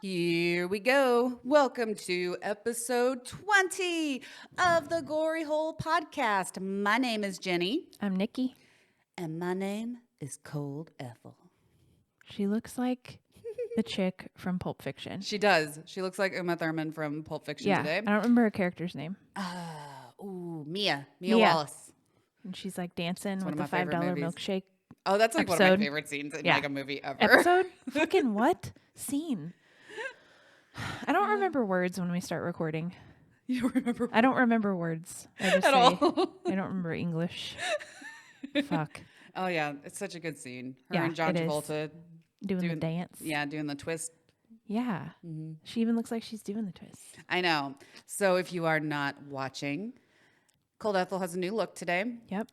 Here we go. Welcome to episode 20 of the Glory Hole podcast. My name is Jenny. I'm Nikki. And my name is Cold Ethyl. She looks like the chick from Pulp Fiction. She does. She looks like Uma Thurman from Pulp Fiction today. I don't remember her character's name. Mia Wallace. And she's like dancing with one the of my favorite $5 movies. milkshake. Oh, that's like one of episode. my favorite scenes in Yeah. like a movie ever. Episode? Fucking what? Scene. I don't remember words when we start recording. You don't remember? I don't remember words. I just At say, all. I don't remember English. Fuck. Oh, yeah. It's such a good scene. Her Yeah, and John it is. Travolta. Doing the dance. Yeah, doing the twist. Yeah. She even looks like she's doing the twist. I know. So if you are not watching, Cold Ethyl has a new look today. Yep.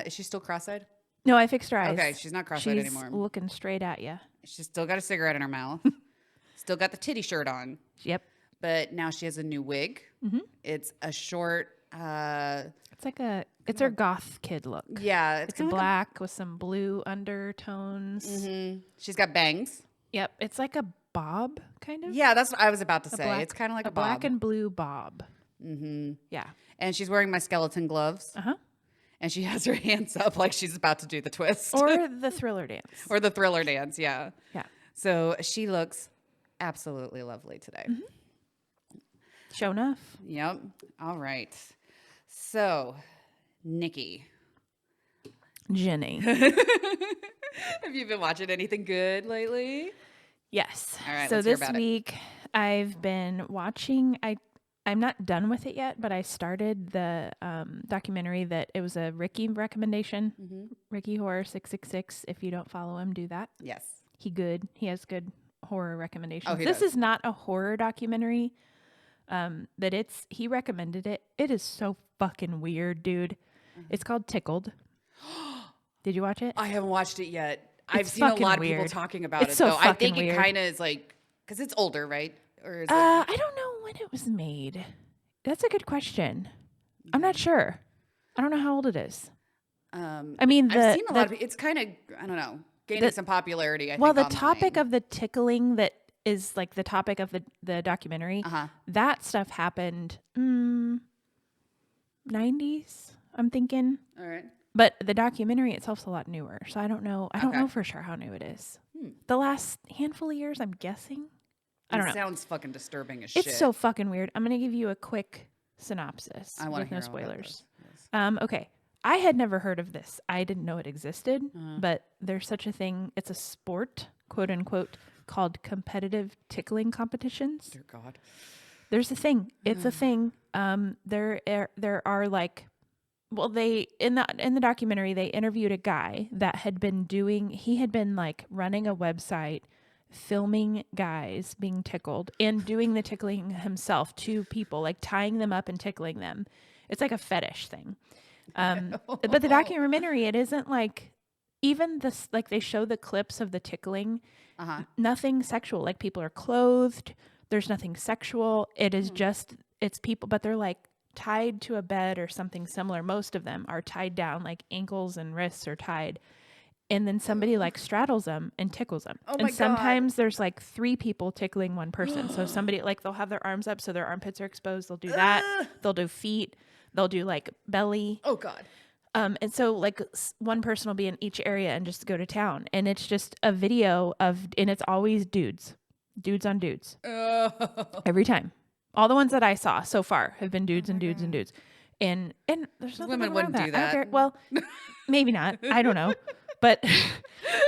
Is she still cross-eyed? No, I fixed her eyes. Okay, she's not cross-eyed She's anymore. looking straight at you. She's still got a cigarette in her mouth. Still got the titty shirt on. Yep. But now she has a new wig. It's a short, It's her goth kid look. yeah. It's kinda black with some blue undertones. She's got bangs. Yep. It's like a bob, kind of. Yeah, that's what I was about to say. It's kind of like a black bob. and blue bob. Mm-hmm. Yeah. And she's wearing my skeleton gloves. Uh-huh. And she has her hands up like she's about to do the twist. Or the thriller dance. Or the thriller dance, yeah. Yeah. So she looks absolutely lovely today. Show enough. Yep. All right. So, Nikki, Jenny. have you been watching anything good lately? Yes. All right, So let's hear this about it. week I've been watching, I'm not done with it yet, but I started the documentary that it was a Ricky recommendation. Ricky Horror 666. If you don't follow him, do that. Yes. He has good horror recommendations. He This does. is not a horror documentary. But he recommended it. It is so fucking weird, dude. It's called Tickled. Did you watch it? I haven't watched it yet. I've It's seen a fucking lot of people weird. talking about It's it, so though. I think fucking it weird. kind of is like, because it's older, right? Or is it? I don't know when it was made. That's a good question. I'm not sure. I don't know how old it is. I mean, I've seen a lot of it's kind of, I don't know, gaining some popularity, I think, the online. topic of the tickling that is like the topic of the documentary, that stuff happened 90s, I'm thinking. All right. But the documentary itself's a lot newer, so I don't know. I don't know for sure how new it is. The last handful of years, I'm guessing. I don't know. It sounds fucking disturbing as It's shit. so fucking weird. I'm gonna give you a quick synopsis I want with to no hear all about spoilers. this. Yes. Okay, I had never heard of this. I didn't know it existed, but there's such a thing. It's a sport, quote unquote, called competitive tickling competitions. Dear God. There's a thing. It's a thing. There are like, well, they in the documentary they interviewed a guy that had been like running a website, filming guys being tickled and doing the tickling himself to people, like tying them up and tickling them. It's like a fetish thing. But the documentary, it isn't like, even this, like they show the clips of the tickling, nothing sexual. Like people are clothed. There's nothing sexual. It is just, it's people, but they're like tied to a bed or something similar. Most of them are tied down, like ankles and wrists are tied. And then somebody like straddles them and tickles them. Oh my and God. sometimes there's like 3 people tickling one person. So somebody, like, they'll have their arms up so their armpits are exposed. They'll do that. They'll do feet. They'll do like belly. Oh, God. And so like one person will be in each area and just go to town. And it's just a video and it's always dudes on dudes every time. All the ones that I saw so far have been dudes and dudes and dudes. And there's nothing Women wrong wouldn't with do I don't that. care. Well, maybe not. I don't know. But,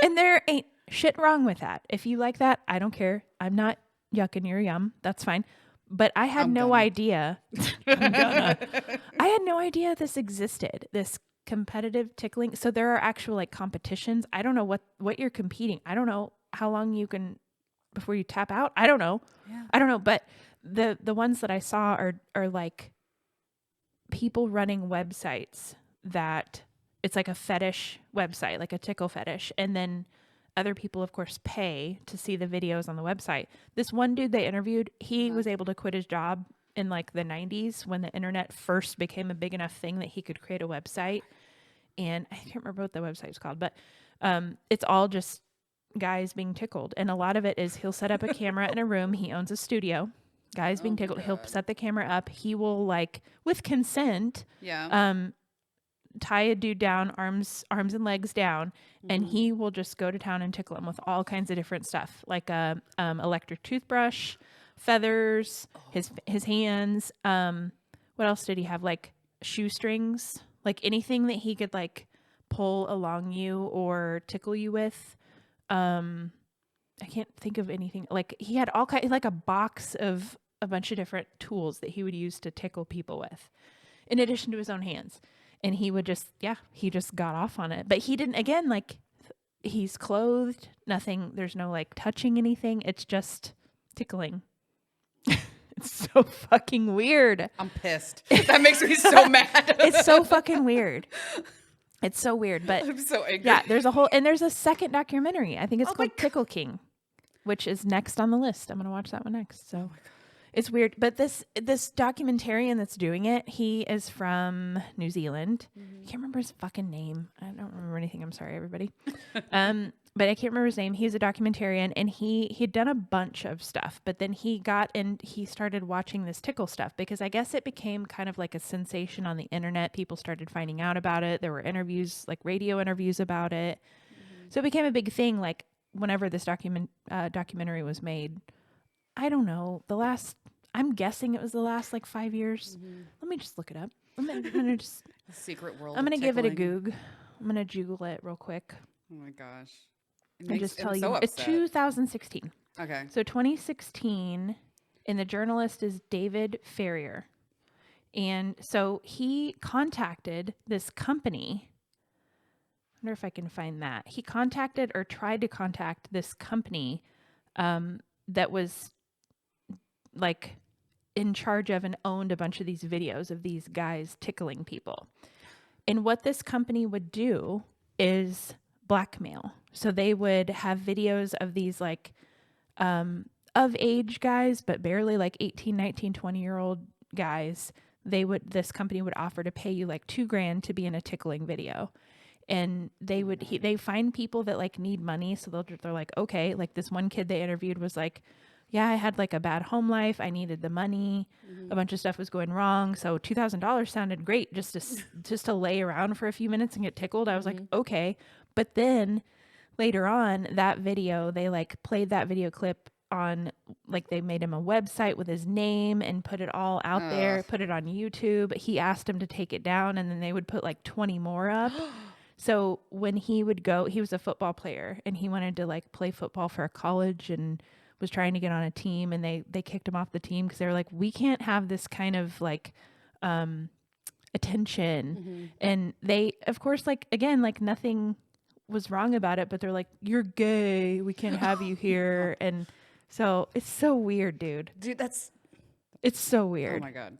and there ain't shit wrong with that. If you like that, I don't care. I'm not yucking your yum. That's fine. But I had no idea. I had no idea this existed. This competitive tickling. So there are actual like competitions. I don't know what you're competing. I don't know how long you can before you tap out. I don't know. Yeah. I don't know. But the ones that I saw are like people running websites that it's like a fetish website, like a tickle fetish. And then other people, of course, pay to see the videos on the website. This one dude they interviewed, he was able to quit his job in like the 90s when the internet first became a big enough thing that he could create a website. And I can't remember what the website was called, but it's all just guys being tickled. And a lot of it is he'll set up a camera in a room. He owns a studio. Guys being tickled. He'll set the camera up. He will, like, with consent, tie a dude down, arms and legs down, and he will just go to town and tickle him with all kinds of different stuff, like a electric toothbrush, feathers, his hands. What else did he have? Like shoestrings, like anything that he could like pull along you or tickle you with. I can't think of anything. Like he had all kinds, like a box of a bunch of different tools that he would use to tickle people with, in addition to his own hands. And he would just, he just got off on it. But he didn't, again, like, he's clothed, nothing, there's no, like, touching anything. It's just tickling. It's so fucking weird. I'm pissed. That makes me so mad. It's so fucking weird. It's so weird. But I'm so angry. Yeah, there's a second documentary. I think it's called Tickle King, which is next on the list. I'm going to watch that one next. So. It's weird, but this documentarian that's doing it, he is from New Zealand. I can't remember his fucking name. I don't remember anything. I'm sorry, everybody. But I can't remember his name. He's a documentarian, and he'd done a bunch of stuff, but then he started watching this tickle stuff because I guess it became kind of like a sensation on the internet. People started finding out about it. There were interviews, like radio interviews about it. So it became a big thing. Like whenever this documentary was made. I don't know. I'm guessing it was the last like 5 years. Let me just look it up. I'm gonna just secret world. I'm gonna give it a goog. I'm gonna juggle it real quick. Oh my gosh! And just tell you, it's 2016. Okay. So 2016, and the journalist is David Ferrier, and so he contacted this company. I wonder if I can find that. He contacted or tried to contact this company that was like in charge of and owned a bunch of these videos of these guys tickling people. And what this company would do is blackmail. So they would have videos of these like of age guys, but barely like 18, 19, 20-year-old guys. This company would offer to pay you like $2,000 to be in a tickling video. And they find people that like need money. So they're like, okay, like this one kid they interviewed was like, yeah, I had like a bad home life. I needed the money. A bunch of stuff was going wrong. So $2,000 sounded great just to lay around for a few minutes and get tickled. I was like, okay. But then later on that video, they like played that video clip on, like they made him a website with his name and put it all out there, put it on YouTube. He asked him to take it down and then they would put like 20 more up. So when he would go, he was a football player and he wanted to like play football for a college and was trying to get on a team, and they kicked him off the team because they were like, we can't have this kind of like attention. And they, of course, like again, like nothing was wrong about it, but they're like, you're gay, we can't have you here. And so it's so weird, dude. It's so weird. Oh my God.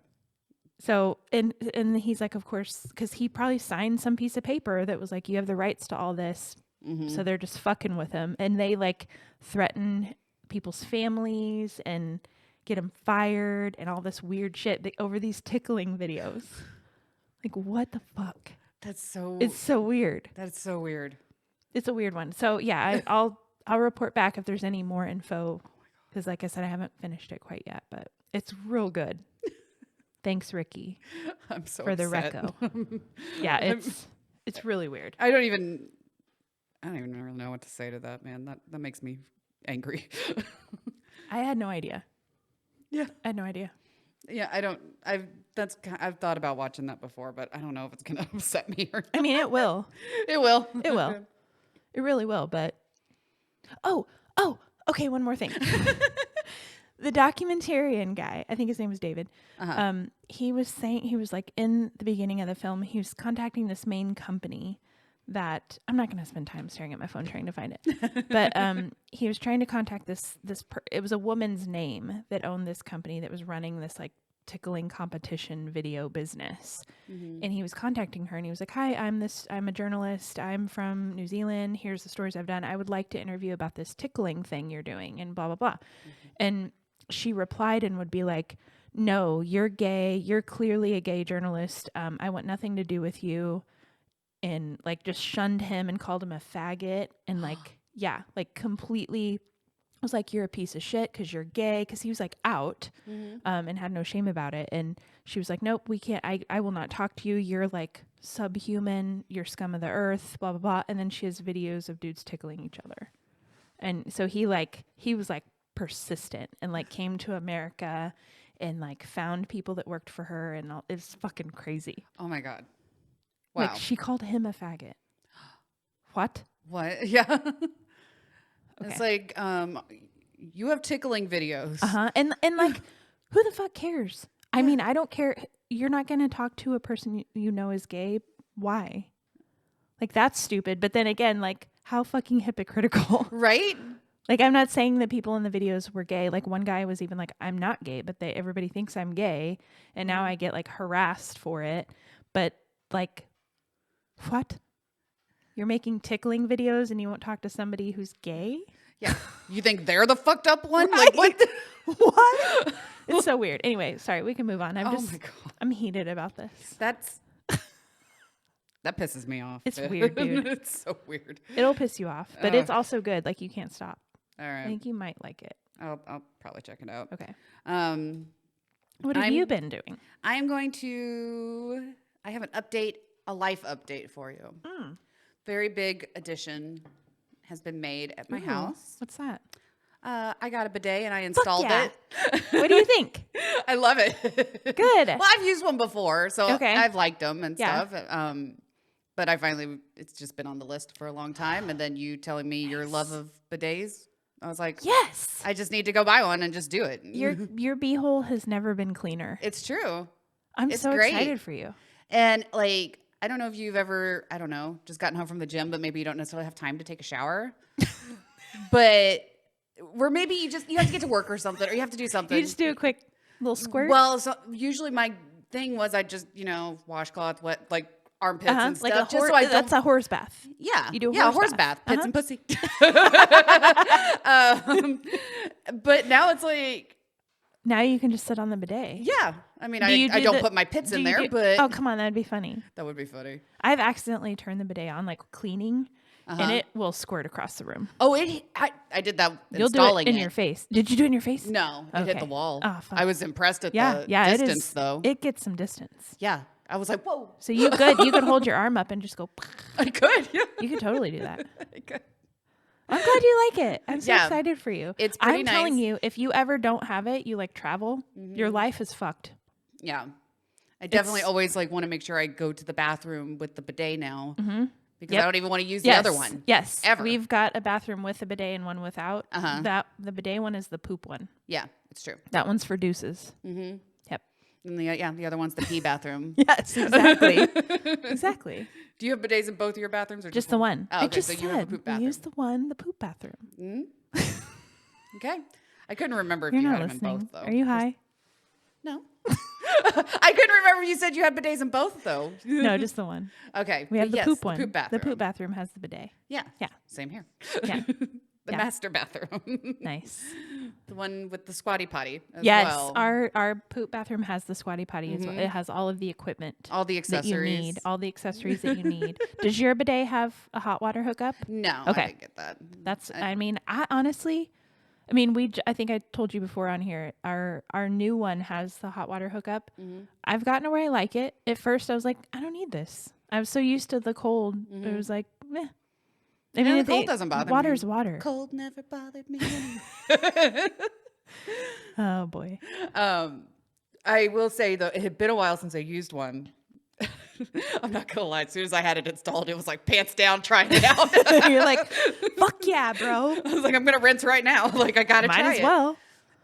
So, and he's like, of course, because he probably signed some piece of paper that was like, you have the rights to all this. So they're just fucking with him. And they like threaten people's families and get them fired and all this weird shit over these tickling videos. Like, what the fuck? It's so weird. That's so weird. It's a weird one. So yeah, I'll report back if there's any more info. Because like I said, I haven't finished it quite yet, but it's real good. Thanks, Ricky. I'm so for the upset. reco. Yeah, it's really weird. I don't even really know what to say to that, man. That makes me angry. I had no idea. Yeah, I had no idea. Yeah, I've thought about watching that before, but I don't know if it's gonna upset me or not. I mean, it will. It will. It will. It really will. But okay. One more thing. The documentarian guy, I think his name was David. He was saying, he was like in the beginning of the film, he was contacting this main company that I'm not going to spend time staring at my phone trying to find it. But he was trying to contact it was a woman's name that owned this company that was running this like tickling competition video business. And he was contacting her and he was like, hi, I'm a journalist. I'm from New Zealand. Here's the stories I've done. I would like to interview about this tickling thing you're doing and blah, blah, blah. And she replied and would be like, no, you're gay. You're clearly a gay journalist. I want nothing to do with you. And like just shunned him and called him a faggot and like like completely was like, you're a piece of shit because you're gay, because he was like out and had no shame about it. And she was like, nope, we can't, I will not talk to you. You're like subhuman, you're scum of the earth, blah, blah, blah. And then she has videos of dudes tickling each other. And so he was like persistent and like came to America and like found people that worked for her, and all. It's fucking crazy. Oh my God. Wow. Like she called him a faggot. What? Yeah. Okay. It's like, you have tickling videos. And like, who the fuck cares? I mean, I don't care. You're not going to talk to a person you know is gay. Why? Like, that's stupid. But then again, like, how fucking hypocritical. Right? Like, I'm not saying that people in the videos were gay. Like, one guy was even like, I'm not gay, but everybody thinks I'm gay. And now I get like harassed for it. But like, what? You're making tickling videos and you won't talk to somebody who's gay? Yeah. You think they're the fucked up one? Right. Like, what? What? It's so weird. Anyway, sorry, we can move on. My God. I'm heated about this. That pisses me off. It's weird, dude. It's so weird. It'll piss you off, but it's also good. Like, you can't stop. All right. I think you might like it. I'll probably check it out. Okay. What have you been doing? I have a life update for you. Very big addition has been made at my house. What's that? I got a bidet and I installed it. What do you think? I love it. Good. Well, I've used one before, so I've liked them and stuff. But it's just been on the list for a long time. And then you telling me your love of bidets, I was like, yes, I just need to go buy one and just do it. Your beehole has never been cleaner. It's true. It's so great. Excited for you. And like, I don't know if you've ever, just gotten home from the gym, but maybe you don't necessarily have time to take a shower. But where maybe you have to get to work or something, or you have to do something. You just do a quick little squirt. Well, so usually my thing was I just, washcloth, wet, like armpits and stuff. Like just so I don't. That's a horse bath. Yeah. You do a horse bath. Pits and pussy. But now it's like. Now you can just sit on the bidet. Yeah. I mean, I don't put my pits in there, but. Oh, come on. That'd be funny. That would be funny. I've accidentally turned the bidet on, like cleaning, and it will squirt across the room. Oh, I did that You'll installing do it in your face. Did you do it in your face? No, it hit the wall. Oh, fuck. I was impressed at the distance, though. It gets some distance. Yeah. I was like, whoa. So you could hold your arm up and just go. I could. Yeah. You could totally do that. I could. I'm glad you like it. I'm so excited for you. It's pretty nice. I'm telling you, if you ever don't have it, you like travel, your life is fucked. Yeah. I definitely always like want to make sure I go to the bathroom with the bidet now because I don't even want to use the other one. Yes. Ever. We've got a bathroom with a bidet and one without. The bidet one is the poop one. Yeah, it's true. That one's for deuces. Mm-hmm. Yep. And the other one's the pee bathroom. Yes, exactly. Exactly. Do you have bidets in both of your bathrooms or just the one? Oh, okay, so you have a poop bathroom. Use the poop bathroom. Okay. I couldn't remember if You're you not had listening. them in both, though. Are you high? No. I couldn't remember if you said you had bidets in both, though. No, just the one. Okay. We have the poop one. The poop bathroom. The poop bathroom has the bidet. Yeah. Yeah. Same here. Yeah. The master bathroom. Nice. The one with the squatty potty as yes, well. Our poop bathroom has the squatty potty as well. It has all of the equipment. All the accessories. That you need. All the accessories that you need. Does your bidet have a hot water hookup? No. Okay. I didn't get that. I honestly, I think I told you before on here, our new one has the hot water hookup. I've gotten to where I like it. At first I was like, I don't need this. I was so used to the cold. It was like, meh. The cold doesn't bother me. Water's water. Cold never bothered me. Oh boy. I will say though, it had been a while since I used one. I'm not gonna lie. As soon as I had it installed, it was like pants down, trying it out. You're like, fuck yeah, bro. I was like, I'm gonna rinse right now. Like I gotta try it. Might as well.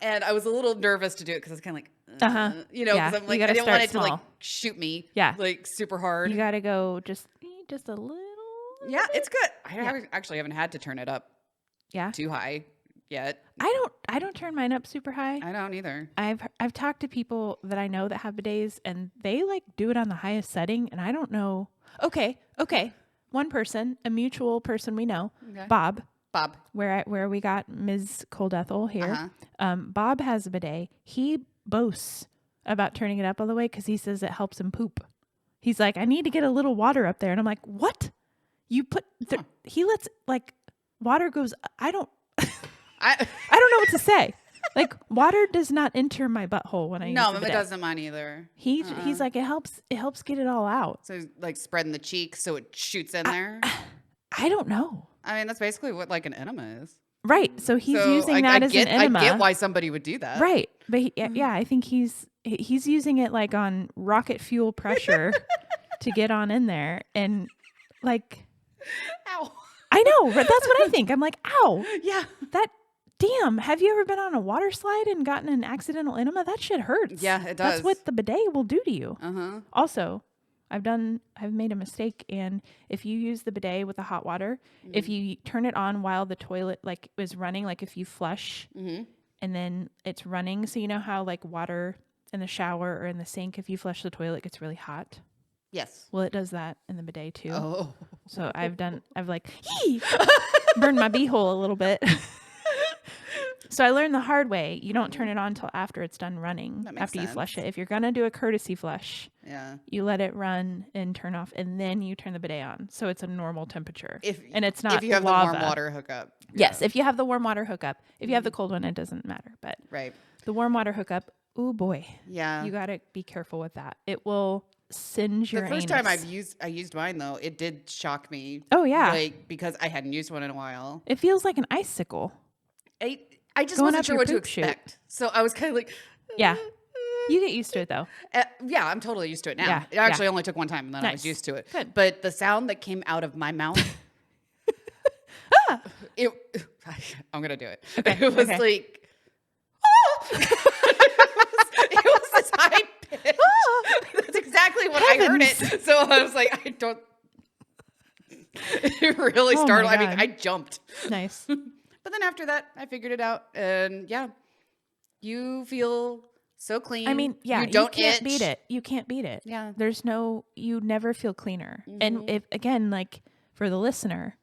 And I was a little nervous to do it because I was kind of like, because I'm like, I didn't want it to like shoot me, like super hard. You gotta go just a little. Yeah, it's good. I actually haven't had to turn it up too high yet. I don't turn mine up super high. I don't either. I've talked to people that I know that have bidets and they like do it on the highest setting and I don't know. Okay. One person, a mutual person we know, Bob, where we got Ms. Cold Ethyl here. Bob has a bidet. He boasts about turning it up all the way because he says it helps him poop. He's like, I need to get a little water up there. And I'm like, what? You put, he lets like water goes, I don't I know what to say. Like, water does not enter my butthole when I use no, the it bidet. doesn't mine either. He's like, it helps get it all out. So like spreading the cheek so it shoots in there. I don't know. I mean, that's basically what like an enema is. Right. So he's So using that as an enema. I get why somebody would do that. Right. But yeah, I think he's using it like on rocket fuel pressure to get on in there. And like, Ow. I know. That's what I think. I'm like, ow. Yeah. Damn. Have you ever been on a water slide and gotten an accidental enema? That shit hurts. Yeah, it does. That's what the bidet will do to you. Uh-huh. Also, I've made a mistake. And if you use the bidet with the hot water, if you turn it on while the toilet like is running, like if you flush and then it's running. So you know how like water in the shower or in the sink, if you flush the toilet, it gets really hot. Yes. Well, it does that in the bidet too. Oh. So I've like burned my beehole a little bit. So I learned the hard way. You don't turn it on until after it's done running, after you flush it. If you're going to do a courtesy flush, you let it run and turn off, and then you turn the bidet on. So it's a normal temperature. And it's not if you have lava. the warm water hookup. Yes, if you have the warm water hookup. If you have the cold one, it doesn't matter. But the warm water hookup, oh boy. Yeah. You got to be careful with that. It will singe your anus. The first time I used mine though, it did shock me. Oh yeah. Like because I hadn't used one in a while. It feels like an icicle. I just Going wasn't up sure your what to poop chute. expect. So I was kind of like, yeah. You get used to it though. Yeah, I'm totally used to it now. Yeah, It actually only took one time and then I was used to it. Good. But the sound that came out of my mouth, I'm going to do it. Okay, It was okay. like, it was this high pitch. That's exactly what I heard it. So I was like, I don't. It really Oh my startled. I mean, God. I jumped. Nice. But then after that, I figured it out. And yeah, you feel so clean. I mean, yeah, you don't can't itch. beat it. You can't beat it. Yeah. You never feel cleaner. And if, again, like for the listener,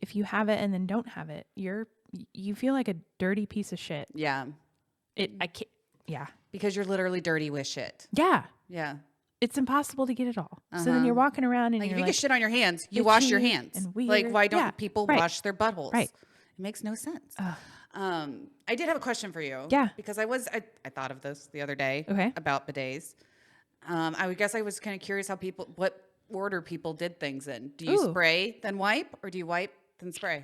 if you have it and then don't have it, you feel like a dirty piece of shit. Yeah. I can't. Yeah. Because you're literally dirty with shit. Yeah. Yeah. It's impossible to get it all. So then you're walking around and Like you're if you like, get shit on your hands, you wash your itchy hands. and weird. Like why don't Yeah, people right. wash their buttholes? Right. It makes no sense. I did have a question for you. Yeah. Because I thought of this the other day about bidets. I would guess I was kind of curious what order people did things in. Do you spray then wipe, or do you wipe then spray?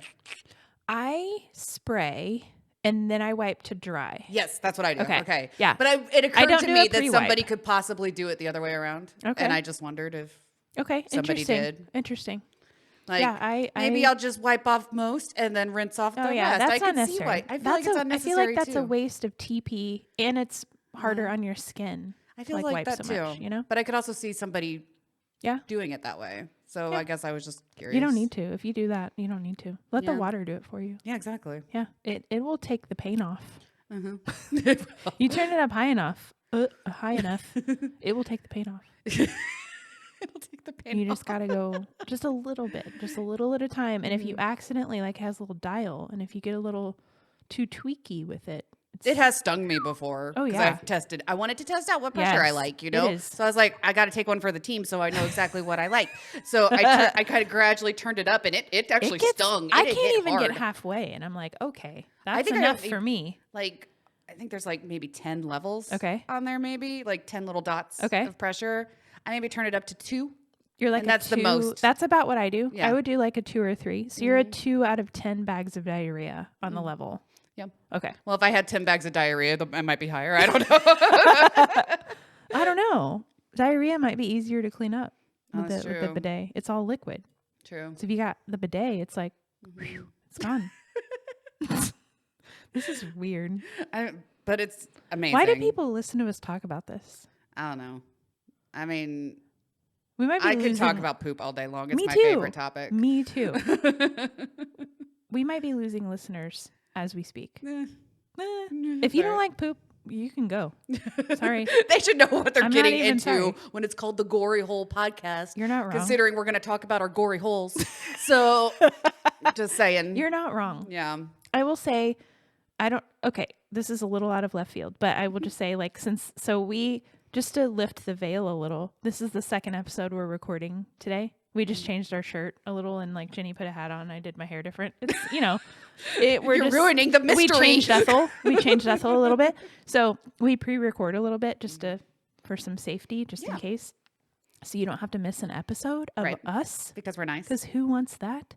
I spray and then I wipe to dry. Yes, that's what I do. Okay. Yeah. But it occurred don't to do me a that pre-wipe. somebody could possibly do it the other way around. Okay. And I just wondered if Okay. somebody did. Interesting. Like, yeah, maybe I'll just wipe off most and then rinse off the Oh yeah, rest. that's I not can see necessary. why. I feel like it's unnecessary I feel like that's too. a waste of TP, and it's harder on your skin. I feel to, like wipe that so too. much, you know. But I could also see somebody Yeah. doing it that way. So I guess I was just curious. You don't need to. If you do that, you don't need to. Let the Yeah. water do it for you. Yeah, exactly. Yeah, it will take the pain off. Mm-hmm. You turn it up high enough, it will take the pain off. It'll take the pain You off. just gotta go just a little bit, just a little at a time. And if you accidentally like it has a little dial, and if you get a little too tweaky with it, It has stung me before. Oh, 'cause yeah. I've tested. I wanted to test out what pressure I Yes, like, you it know? is. So I was like, I got to take one for the team so I know exactly what I like. So I kind of gradually turned it up, and it actually stung. I It can't hit even hard. get halfway, and I'm like, okay, that's think I enough have for me. Like, I think there's like maybe 10 levels Okay. on there, maybe like 10 little dots Okay. of pressure. I maybe turn it up to 2. You're like And that's a 2. the most. That's about what I do. Yeah. I would do like a 2 or 3. So you're a 2 out of 10 bags of diarrhea on the level. Yeah. Okay. Well, if I had 10 bags of diarrhea, I might be higher. I don't know. I don't know. Diarrhea might be easier to clean up with That's the true. bidet. It's all liquid. True. So if you got the bidet, it's like, it's gone. This is weird. But it's amazing. Why do people listen to us talk about this? I don't know. I mean, We might be I could losing. talk about poop all day long. It's Me my too. favorite topic. Me too. We might be losing listeners as we speak. If you don't like poop, you can go. Sorry. They should know what they're I'm not getting even into sorry. when it's called the Gory Hole Podcast. You're not wrong. Considering we're going to talk about our gory holes. So, just saying. You're not wrong. Yeah. I will say, okay, this is a little out of left field, but I will just say, like, just to lift the veil a little, this is the second episode we're recording today. We just changed our shirt a little, and like Jenny put a hat on. I did my hair different. It's You're ruining the mystery. We changed Ethel a little bit. So we pre-record a little bit just for some safety, just in case. So you don't have to miss an episode of us. Because we're nice. Because who wants that?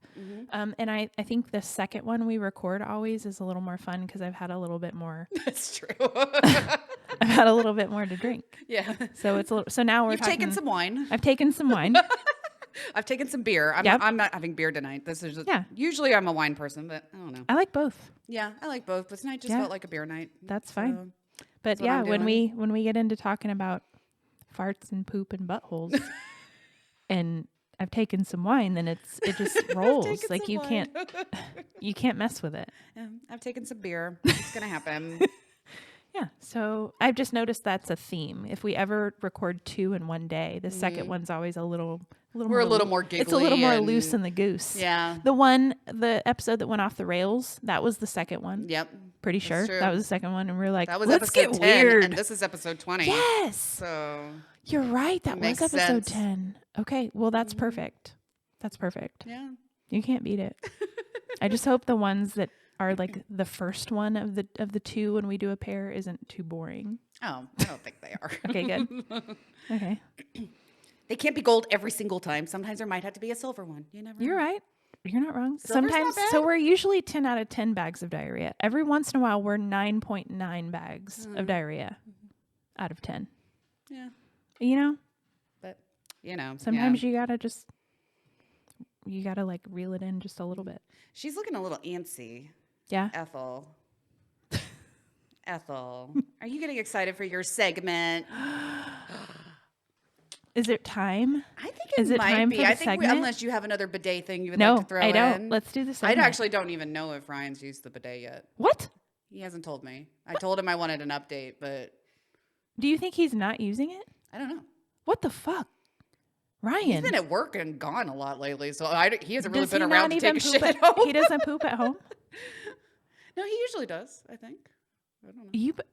And I think the second one we record always is a little more fun because I've had a little bit more. That's true. I've had a little bit more to drink. Yeah. So it's a little. So now You've taken some wine. I've taken some wine. I've taken some beer. I'm not having beer tonight. This is just, usually I'm a wine person, but I don't know. I like both. Yeah, I like both. But tonight just felt like a beer night. That's fine. But yeah, when we get into talking about farts and poop and buttholes, and I've taken some wine, then it just rolls. Like you can't mess with it. Yeah, I've taken some beer. It's gonna happen. Yeah. So I've just noticed that's a theme. If we ever record 2 in one day, the second one's always a little We're a little more giggly. It's a little more loose in the goose. Yeah. The episode that went off the rails, that was the second one. Yep. Pretty sure that was the second one. And we were like, that was let's episode get 10, weird. And this is episode 20. Yes. So you're right. That was episode sense. 10. Okay. Well, that's perfect. That's perfect. Yeah. You can't beat it. I just hope the ones that are like the first one of the 2 when we do a pair isn't too boring. Oh, I don't think they are. Okay, good. Okay. They can't be gold every single time. Sometimes there might have to be a silver one. You're right. You're not wrong. Silver's Sometimes, not bad. so we're usually 10 out of 10 bags of diarrhea. Every once in a while, we're 9.9 bags of diarrhea out of 10. Yeah. You know? But, sometimes you gotta like reel it in just a little bit. She's looking a little antsy. Yeah. Ethel, are you getting excited for your segment? Is it time? I think it might time be. For the I think segment? unless you have another bidet thing you would like to throw in. No, I don't. Let's do the segment. I actually don't even know if Ryan's used the bidet yet. What? He hasn't told me. I told him I wanted an update, but do you think he's not using it? I don't know. What the fuck? Ryan. He's been at work and gone a lot lately, so he hasn't really Does been he around not to even take a poop shit at- home. He doesn't poop at home? No, he usually does, I think. I don't know.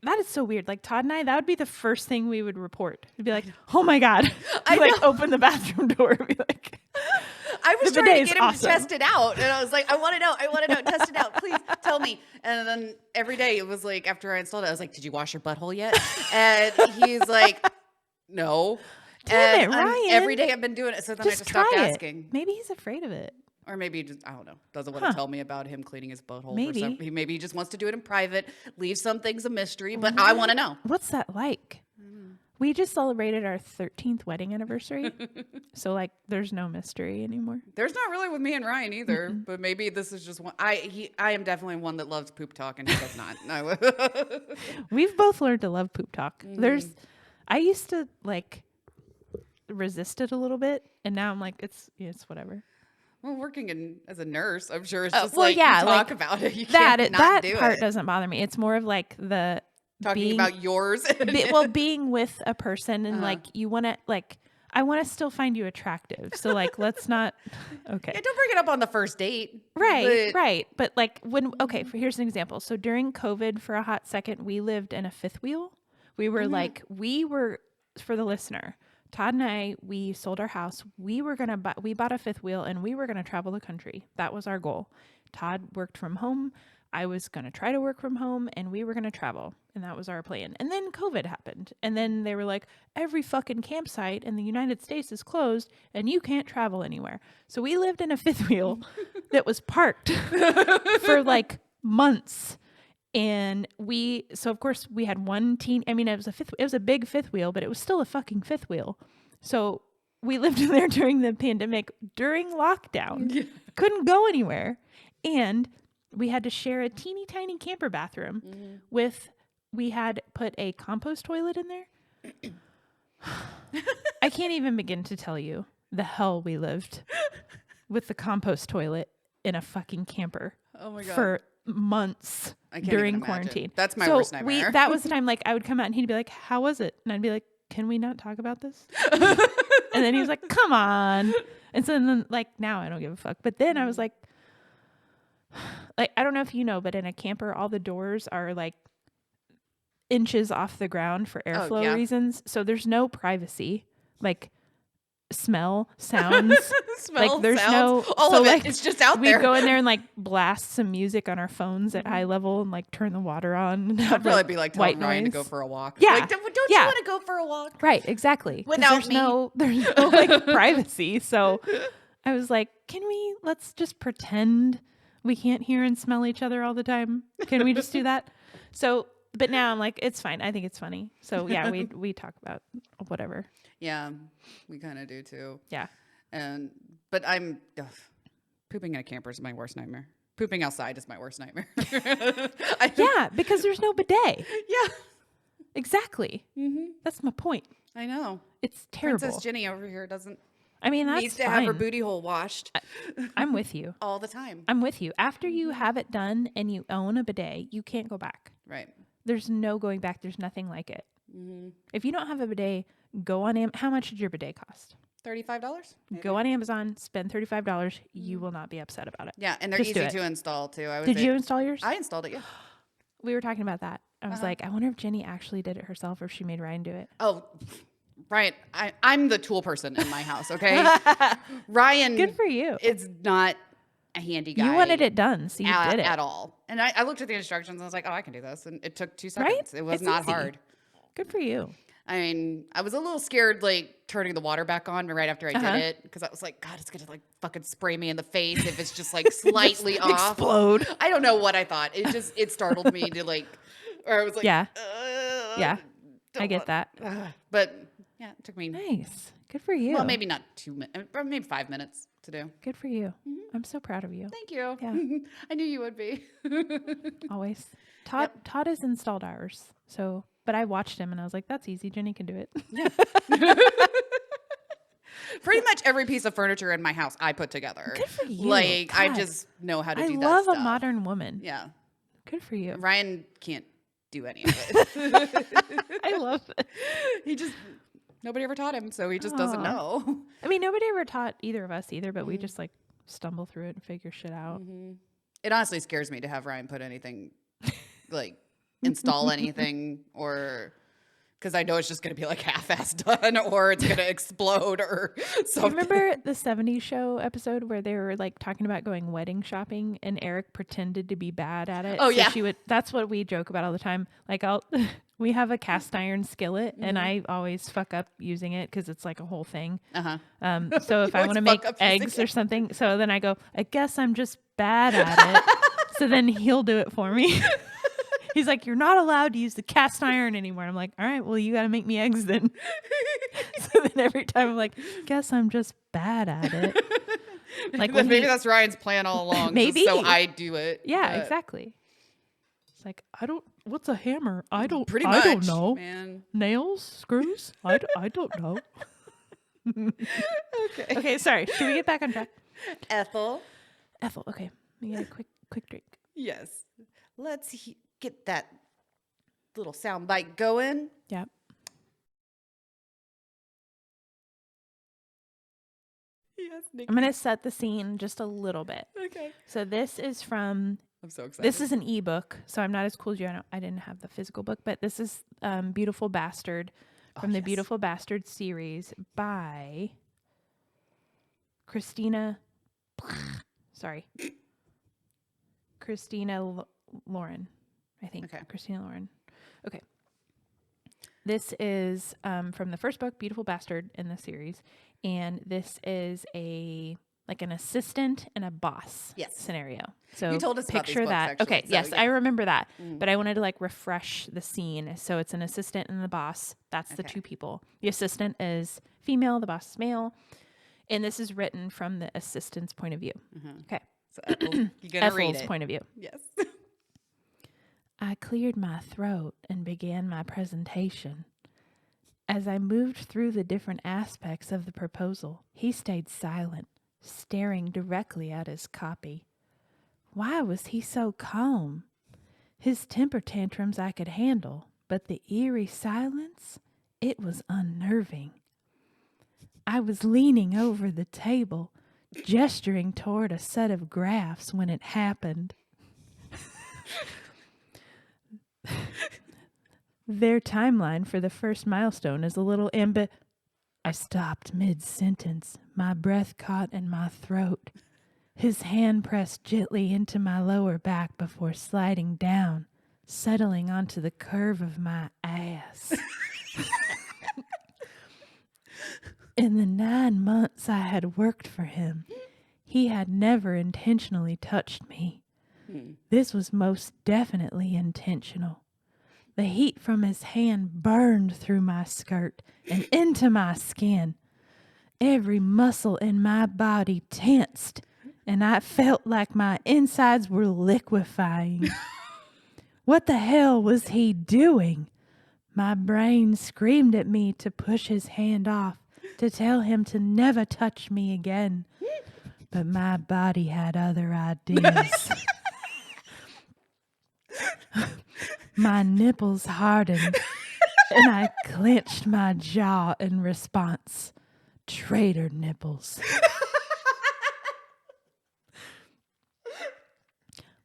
That is so weird. Like Todd and I, that would be the first thing we would report. We'd be like, "Oh my god!" I'd like open the bathroom door and be like, I was trying to get him to test it out, and I was like, I want to know, test it out, please tell me. And then every day it was like, after I installed it, I was like, did you wash your butthole yet? And he's like, no. Damn it, Ryan. Every day I've been doing it, so then I just stopped asking. Maybe he's afraid of it. Or maybe he just, I don't know, doesn't want to tell me about him cleaning his butthole. Maybe. Maybe he just wants to do it in private, leave some things a mystery, but I want to know. What's that like? We just celebrated our 13th wedding anniversary. So like there's no mystery anymore. There's not really with me and Ryan either, but maybe this is just one. I am definitely one that loves poop talk and he does not. No. We've both learned to love poop talk. I used to like resist it a little bit and now I'm like, it's whatever. Well, working as a nurse, I'm sure it's just you talk about it. You that can't not do part it. Doesn't bother me. It's more of like the talking about yours. Being with a person and like you want to like I want to still find you attractive. So like let's not. Okay. Yeah, don't bring it up on the first date. Right. But like here's an example. So during COVID, for a hot second, we lived in a fifth wheel. We were for the listener. Todd and I, we sold our house. We bought a fifth wheel and we were going to travel the country. That was our goal. Todd worked from home. I was going to try to work from home and we were going to travel. And that was our plan. And then COVID happened. And then they were like, every fucking campsite in the United States is closed and you can't travel anywhere. So we lived in a fifth wheel that was parked for like months. And so of course we had it was a big fifth wheel, but it was still a fucking fifth wheel. So we lived in there during the pandemic, during lockdown, couldn't go anywhere. And we had to share a teeny tiny camper bathroom we had put a compost toilet in there. I can't even begin to tell you the hell we lived with the compost toilet in a fucking camper. Oh my God. For months during quarantine. That's my worst nightmare. That was the time like I would come out and he'd be like, how was it? And I'd be like, can we not talk about this? And then he was like, come on. And so then like now I don't give a fuck. But then I was like I don't know if you know, but in a camper all the doors are like inches off the ground for airflow reasons. So there's no privacy. Like smell sounds. Smell like there's sounds. no all so of it. like It's just out we there. go in there and like blast some music on our phones at high level and like turn the water on and I'd have probably like be like white telling Ryan to noise. go for a walk. Yeah. Like, don't you Yeah. want to go for a walk? Right, exactly. 'Cause Without there's me. there's no like privacy. So I was like, let's just pretend we can't hear and smell each other all the time. Can we just do that? So, but now I'm like, it's fine. I think it's funny. So yeah, we talk about whatever. Yeah, we kind of do too. Yeah. But pooping in a camper is my worst nightmare. Pooping outside is my worst nightmare. Yeah, because there's no bidet. Yeah. Exactly. Mm-hmm. That's my point. I know. It's terrible. Princess Jenny over here that's needs to fine. have her booty hole washed I'm with you. all the time. I'm with you. After you have it done and you own a bidet, you can't go back. Right. There's no going back. There's nothing like it. Mm-hmm. If you don't have a bidet, go on How much did your bidet cost? $35? Go on Amazon, spend $35. You will not be upset about it. Yeah, and they're Just do easy it. to install too. Did you install yours? I installed it, yeah. We were talking about that. I was like, I wonder if Jenny actually did it herself or if she made Ryan do it. Oh, Ryan, I'm the tool person in my house, okay? Ryan. Good for you. It's not a handy guy. You wanted it done, so you did it. At all. And I looked at the instructions and I was like, oh, I can do this. And it took 2 seconds. Right? It was It's not easy. hard. Good for you. I mean, I was a little scared, like, turning the water back on right after I did it. Because I was like, God, it's going to, like, fucking spray me in the face if it's just, like, slightly off. Explode. I don't know what I thought. It startled me to, like, or I was like, Yeah. uh, Yeah. I don't get want- that. But, yeah, it took me, Nice. Good for you. well, maybe not 2 minutes, maybe 5 minutes to do. Good for you. I'm so proud of you. Thank you. Yeah. I knew you would be. Always. Todd has installed ours. So, but I watched him and I was like, that's easy. Jenny can do it. Pretty much every piece of furniture in my house I put together. Good for you. Like, I God. just know how to I do that love stuff. a modern woman. Yeah. Good for you. Ryan can't do any of it. I love it. Nobody ever taught him, so he just doesn't know. I mean, nobody ever taught either of us either, but we just like stumble through it and figure shit out. It honestly scares me to have Ryan put anything, like, install anything, or because I know it's just going to be like half-assed done, or it's going to explode, or something. Remember the 70s show episode where they were like talking about going wedding shopping and Eric pretended to be bad at it? Oh, yeah. That's what we joke about all the time. Like we have a cast iron skillet and I always fuck up using it because it's like a whole thing. So if I want to make eggs or something, so then I go, I guess I'm just bad at it. So then he'll do it for me. He's like, you're not allowed to use the cast iron anymore. I'm like, all right, well, you got to make me eggs then. So then every time I'm like, guess I'm just bad at it. Like maybe that's Ryan's plan all along. Maybe. So I do it. Yeah, exactly. It's like, what's a hammer? I don't know. Man. Nails, screws? I don't know. Okay, sorry. Should we get back on track? Ethel. Okay. We get a quick drink. Yes. Let's get that little sound bite going. Yep. Yes, Nikki. I'm going to set the scene just a little bit. Okay. So this is from... I'm so excited. This is an ebook, so I'm not as cool as you. I didn't have the physical book, but this is Beautiful Bastard from the Beautiful Bastard series by Christina Lauren, I think. Okay. Christina Lauren. Okay. This is from the first book, Beautiful Bastard, in the series, and this is an assistant and a boss scenario. So you told us about picture these books, that. actually, Okay, so yes, yeah. I remember that. But I wanted to like refresh the scene. So it's an assistant and the boss. That's the two people. The assistant is female, the boss is male. And this is written from the assistant's point of view. Okay. So Ethel, you're gonna read Ethel's it. point of view. Yes. I cleared my throat and began my presentation. As I moved through the different aspects of the proposal, he stayed silent, staring directly at his copy. Why was he so calm? His temper tantrums I could handle, but the eerie silence, it was unnerving. I was leaning over the table, gesturing toward a set of graphs when it happened. Their timeline for the first milestone is a little I stopped mid-sentence, my breath caught in my throat. His hand pressed gently into my lower back before sliding down, settling onto the curve of my ass. In the 9 months I had worked for him, he had never intentionally touched me. This was most definitely intentional. The heat from his hand burned through my skirt and into my skin. Every muscle in my body tensed, and I felt like my insides were liquefying. What the hell was he doing? My brain screamed at me to push his hand off, to tell him to never touch me again. But my body had other ideas. My nipples hardened, and I clenched my jaw in response. Traitor nipples.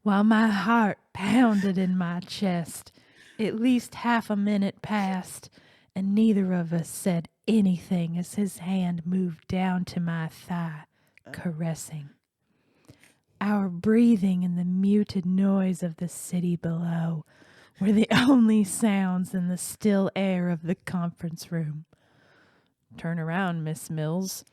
While my heart pounded in my chest, at least half a minute passed, and neither of us said anything as his hand moved down to my thigh, caressing. Our breathing and the muted noise of the city below were the only sounds in the still air of the conference room. Turn around, Miss Mills.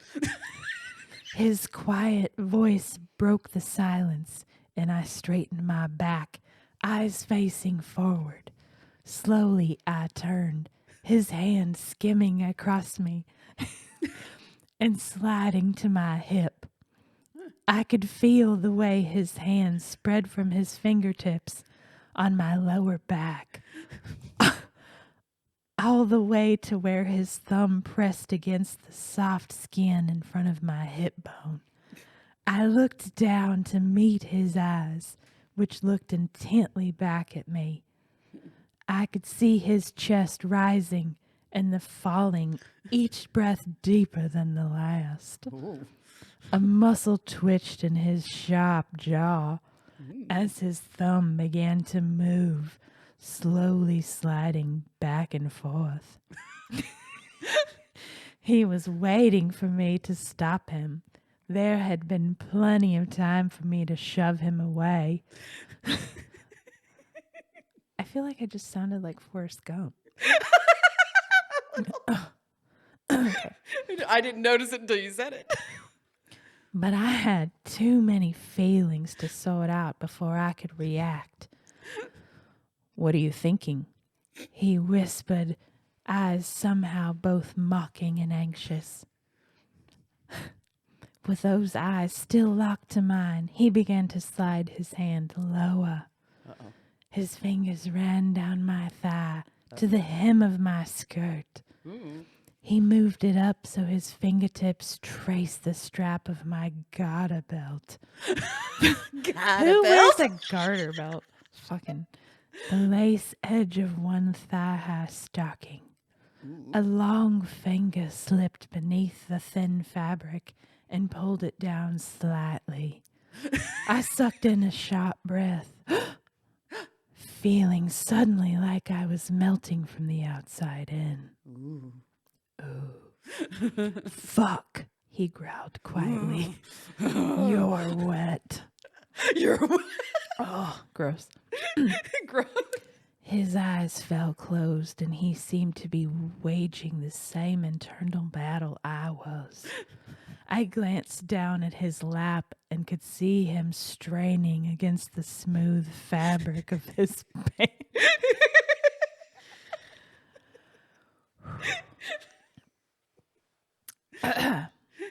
His quiet voice broke the silence, and I straightened my back, eyes facing forward. Slowly I turned, his hand skimming across me and sliding to my hip. I could feel the way his hand spread from his fingertips on my lower back, all the way to where his thumb pressed against the soft skin in front of my hip bone. I looked down to meet his eyes, which looked intently back at me. I could see his chest rising and the falling, each breath deeper than the last. Ooh. A muscle twitched in his sharp jaw as his thumb began to move, slowly sliding back and forth. He was waiting for me to stop him. There had been plenty of time for me to shove him away. I feel like I just sounded like Forrest Gump. Okay. I didn't notice it until you said it. But I had too many feelings to sort out before I could react. What are you thinking? He whispered, eyes somehow both mocking and anxious. With those eyes still locked to mine, he began to slide his hand lower. Uh-oh. His fingers ran down my thigh to the hem of my skirt. Ooh. He moved it up so his fingertips traced the strap of my garter belt. Who wears a garter belt? Fucking. The lace edge of one thigh-high stocking. Ooh. A long finger slipped beneath the thin fabric and pulled it down slightly. I sucked in a sharp breath, feeling suddenly like I was melting from the outside in. Ooh. Fuck, he growled quietly. You're wet. You're wet. Oh, gross. Gross. His eyes fell closed, and he seemed to be waging the same internal battle I was. I glanced down at his lap and could see him straining against the smooth fabric of his pants.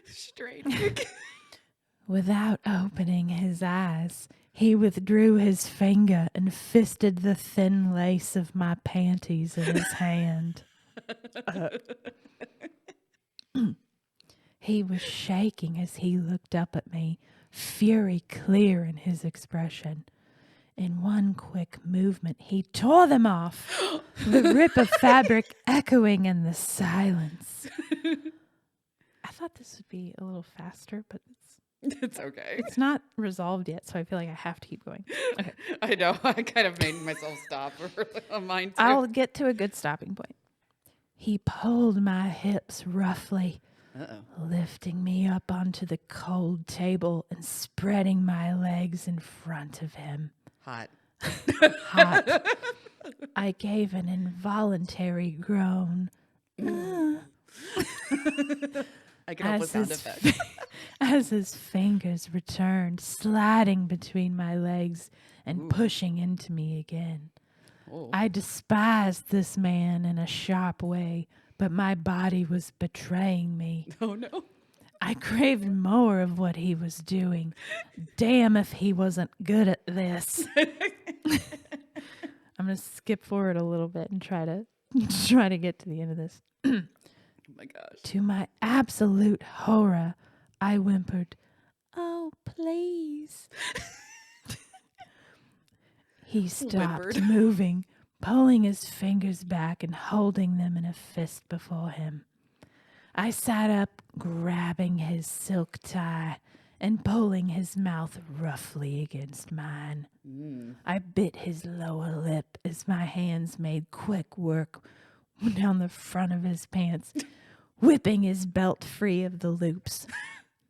Straining. Without opening his eyes, he withdrew his finger and fisted the thin lace of my panties in his hand. He was shaking as he looked up at me, fury clear in his expression. In one quick movement, he tore them off, the rip of fabric echoing in the silence. I thought this would be a little faster, but it's okay. It's not resolved yet, so I feel like I have to keep going. Okay. I know. I kind of made myself stop on mine too. I'll get to a good stopping point. He pulled my hips roughly, Uh-oh. lifting me up onto the cold table and spreading my legs in front of him. Hot. Hot. I gave an involuntary groan. I can help with sound effects. As his fingers returned, sliding between my legs and pushing into me again. Oh. I despised this man in a sharp way, but my body was betraying me. Oh, no. I craved more of what he was doing. Damn if he wasn't good at this. I'm going to skip forward a little bit and try to get to the end of this. Oh my gosh. To my absolute horror, I whimpered, "Oh, please." He stopped moving, pulling his fingers back and holding them in a fist before him. I sat up, grabbing his silk tie and pulling his mouth roughly against mine. I bit his lower lip as my hands made quick work down the front of his pants, whipping his belt free of the loops.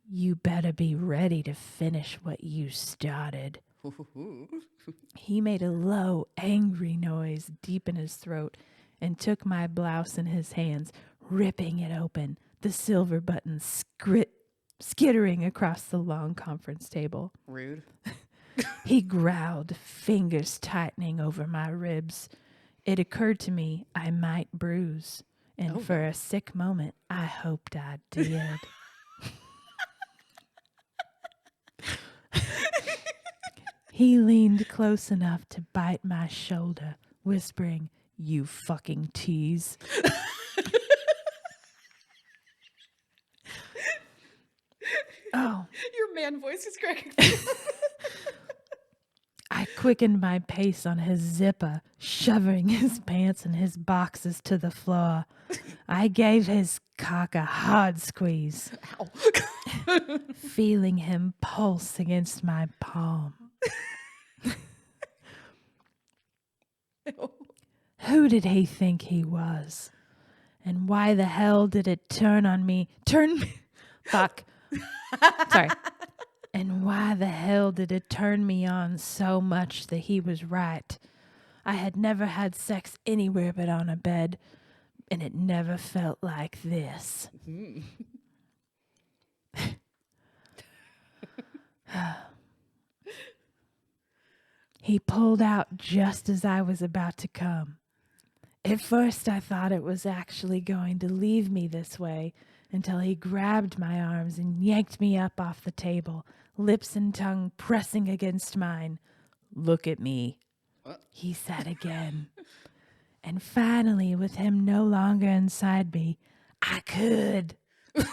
You better be ready to finish what you started. He made a low, angry noise deep in his throat and took my blouse in his hands, ripping it open, the silver buttons skittering across the long conference table. Rude. He growled, fingers tightening over my ribs. It occurred to me I might bruise, and for a sick moment, I hoped I did. He leaned close enough to bite my shoulder, whispering, "You fucking tease." Oh. Your man voice is cracking. I quickened my pace on his zipper, shoving his pants and his boxes to the floor. I gave his cock a hard squeeze, feeling him pulse against my palm. Who did he think he was? And why the hell did it turn me? Fuck. Sorry. And why the hell did it turn me on so much that he was right? I had never had sex anywhere but on a bed, and it never felt like this. He pulled out just as I was about to come. At first, I thought it was actually going to leave me this way until he grabbed my arms and yanked me up off the table, lips and tongue pressing against mine. "Look at me," he said again. And finally, with him no longer inside me, I could. All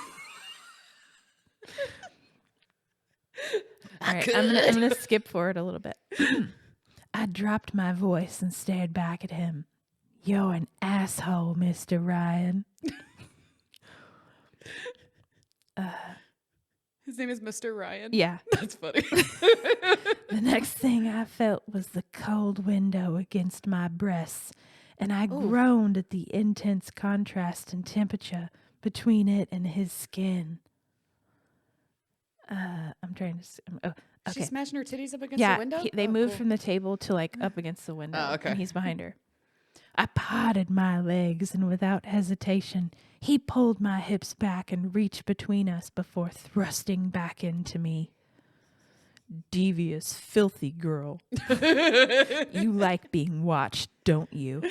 right, I'm gonna skip forward a little bit. I dropped my voice and stared back at him. "You're an asshole, Mr. Ryan." His name is Mr. Ryan? Yeah. That's funny. The next thing I felt was the cold window against my breasts, and I groaned at the intense contrast in temperature between it and his skin. I'm trying to... okay. She's smashing her titties up against the window? They moved from the table to like up against the window. Oh, okay. And he's behind her. I parted my legs, and without hesitation, he pulled my hips back and reached between us before thrusting back into me. "Devious, filthy girl. You like being watched, don't you?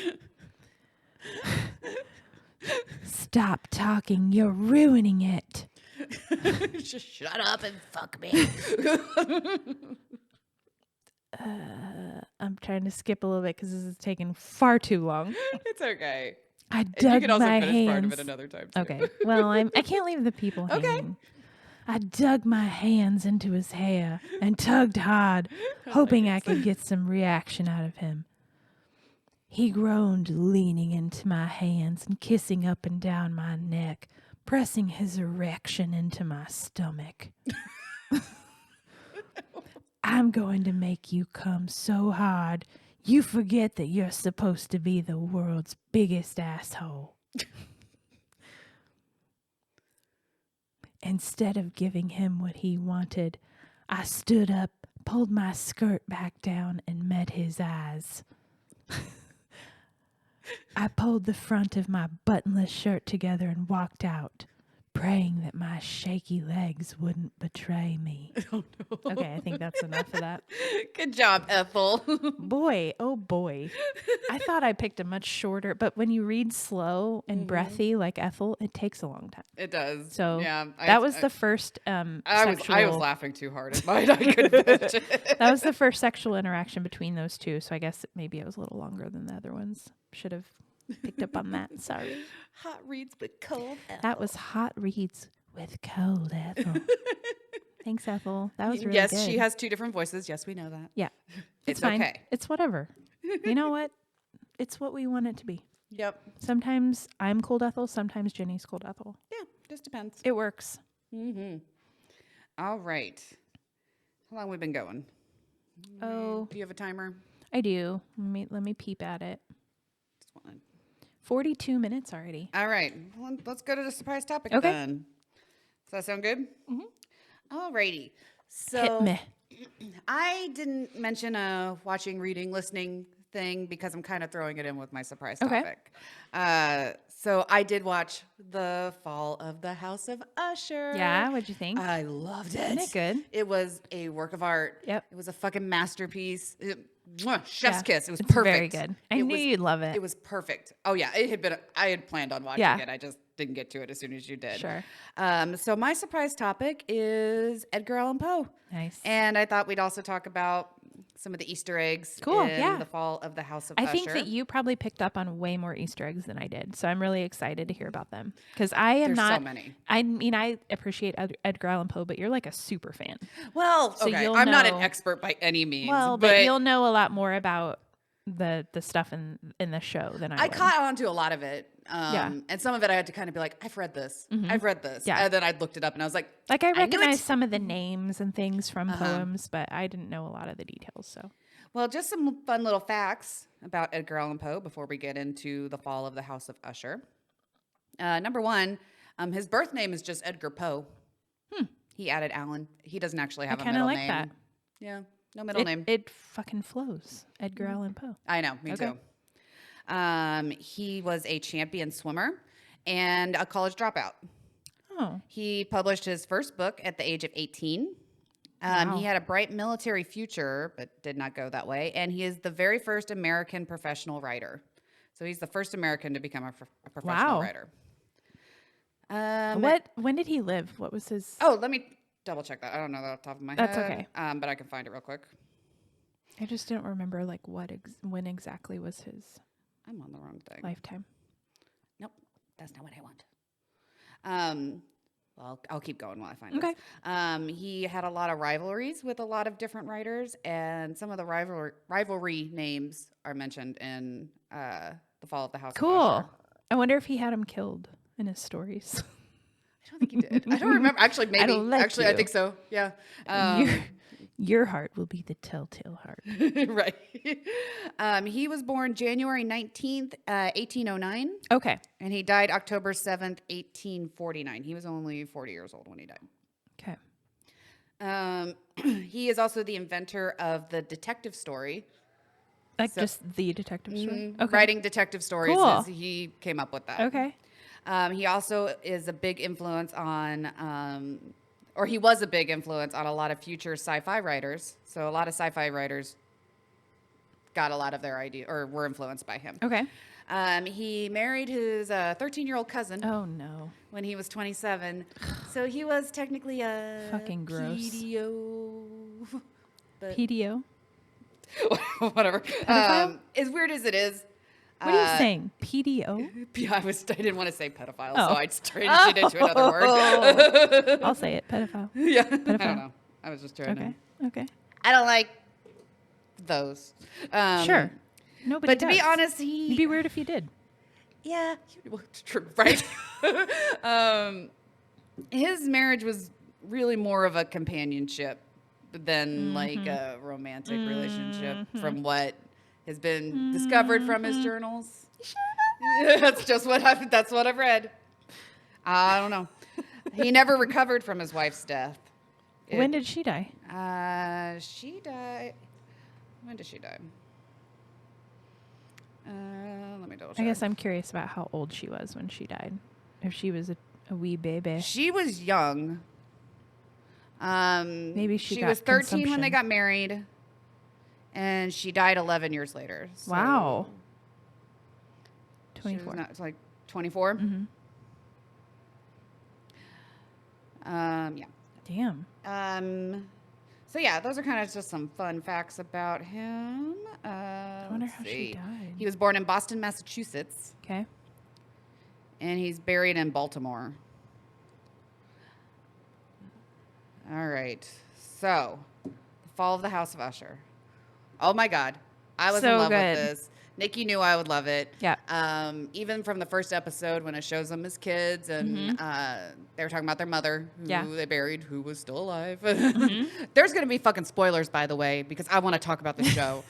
Stop talking. You're ruining it." Just shut up and fuck me. I'm trying to skip a little bit because this is taking far too long. It's okay. I dug you can also my finish hands. part of it another time too. Okay. Well, I can't leave the people hanging. I dug my hands into his hair and tugged hard, hoping I could get some reaction out of him. He groaned, leaning into my hands and kissing up and down my neck, pressing his erection into my stomach. "I'm going to make you come so hard, you forget that you're supposed to be the world's biggest asshole." Instead of giving him what he wanted, I stood up, pulled my skirt back down, and met his eyes. I pulled the front of my buttonless shirt together and walked out, praying that my shaky legs wouldn't betray me. Oh, no. Okay, I think that's enough of that. Good job, Ethel. Boy, oh boy. I thought I picked a much shorter, but when you read slow and breathy like Ethel, it takes a long time. It does. So yeah, that was the first I was laughing too hard at mine. I couldn't finish it. That was the first sexual interaction between those two. So I guess maybe it was a little longer than the other ones. Should have picked up on that. Sorry. Hot reads with Cold Ethel. That was Hot Reads with Cold Ethel. Thanks, Ethel. That was really good. Yes, she has two different voices. Yes, we know that. Yeah. It's fine. okay. It's whatever. You know what? It's what we want it to be. Yep. Sometimes I'm Cold Ethel. Sometimes Jenny's Cold Ethel. Yeah, just depends. It works. Mm-hmm. All right. How long have we been going? Oh. Do you have a timer? I do. Let me peep at it. 42 minutes already. All right. Well, let's go to the surprise topic then. Does that sound good? Mm-hmm. All righty. So Hit me. I didn't mention a watching, reading, listening thing because I'm kind of throwing it in with my surprise topic. So I did watch The Fall of the House of Usher. Yeah, what'd you think? I loved it. Isn't it good? It was a work of art. Yep. It was a fucking masterpiece. Chef's kiss. It was it's perfect. Very good. I knew you'd love it. It was perfect. Oh yeah, I had planned on watching it. I just didn't get to it as soon as you did. Sure. So my surprise topic is Edgar Allan Poe. Nice. And I thought we'd also talk about some of the Easter eggs in The Fall of the House of Usher. I think that you probably picked up on way more Easter eggs than I did. So I'm really excited to hear about them. Because I am There's not. so many. I mean, I appreciate Edgar Allan Poe, but you're like a super fan. Well, So okay. you'll I'm not an know- expert by any means. Well, but you'll know a lot more about the stuff in the show than I would. caught on to a lot of it. And some of it I had to kind of be like, I've read this. I've read this. Yeah. And then I looked it up and I was like, I knew recognize it. some of the names and things from poems, but I didn't know a lot of the details. So Well, just some fun little facts about Edgar Allan Poe before we get into The Fall of the House of Usher. Number one, his birth name is just Edgar Poe. He added Allan. He doesn't actually have a middle like name. that. Yeah, no middle name. It fucking flows. Edgar Allan Poe. I know, me too. He was a champion swimmer and a college dropout. Oh. He published his first book at the age of 18. Wow. He had a bright military future, but did not go that way. And he is the very first American professional writer. So he's the first American to become a professional writer. When did he live? What was his? Oh, let me double check that. I don't know that off the top of my head. That's okay. But I can find it real quick. I just didn't remember like when exactly was his I'm on the wrong thing. lifetime. Nope, that's not what I want. Well, I'll keep going while I find Okay. this. He had a lot of rivalries with a lot of different writers, and some of the rivalry names are mentioned in The Fall of the House of Cool. Usher. I wonder if he had him killed in his stories. I don't think he did. I don't remember. Actually, maybe. I don't like Actually, I you. think so. Yeah. Your heart will be the telltale heart. Right. He was born January 19th, 1809. Okay. And he died October 7th, 1849. He was only 40 years old when he died. Okay. He is also the inventor of the detective story. Like just the detective story? Okay. Writing detective stories. Cool. He came up with that. Okay. He also is a big influence on, or he was a big influence on a lot of future sci-fi writers. So a lot of sci-fi writers got a lot of their idea or were influenced by him. Okay. He married his 13-year-old cousin. Oh no. When he was 27. So he was technically a Fucking gross. PDO. But PDO? whatever. Pedophile? As weird as it is. What are you saying? PDO? Yeah, I didn't want to say pedophile, Oh. so I just changed it into another word. I'll say it. Pedophile. Yeah. I Pedophile. don't know. I was just trying Okay. to. Okay. I don't like those. Sure. Nobody But to be does. honest, It'd be weird if you did. Yeah, true, right? His marriage was really more of a companionship than like a romantic relationship from what has been discovered from his journals. That's just what that's what I've read. I don't know. He never recovered from his wife's death. When did she die? She died. When did she die? Let me double check. I guess I'm curious about how old she was when she died. If she was a wee baby. She was young. Maybe she was 13 when they got married, and she died 11 years later. So wow. 24. It's like 24. Mm-hmm. Yeah. Damn. So yeah, those are kind of just some fun facts about him. I wonder how she died. He was born in Boston, Massachusetts. Okay. And he's buried in Baltimore. All right. So, the fall of the House of Usher. Oh my God. I was in love with this. Nikki knew I would love it. Yeah. Even from the first episode when it shows them as kids and they were talking about their mother who they buried, who was still alive. There's going to be fucking spoilers, by the way, because I want to talk about the show.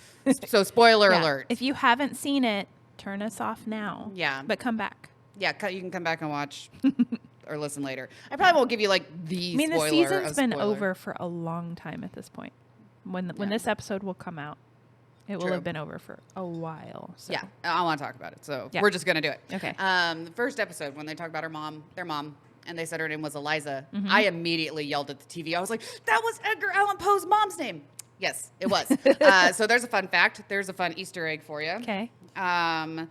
So spoiler alert. If you haven't seen it, turn us off now. Yeah. But come back. Yeah, you can come back and watch or listen later. I probably won't give you like the spoiler. I mean, the season's been over for a long time at this point. When this episode will come out. It will have been over for a while. So. Yeah, I want to talk about it. So we're just going to do it. Okay. The first episode, when they talked about their mom, and they said her name was Eliza, I immediately yelled at the TV. I was like, that was Edgar Allan Poe's mom's name. Yes, it was. So there's a fun fact. There's a fun Easter egg for you. Okay. I'm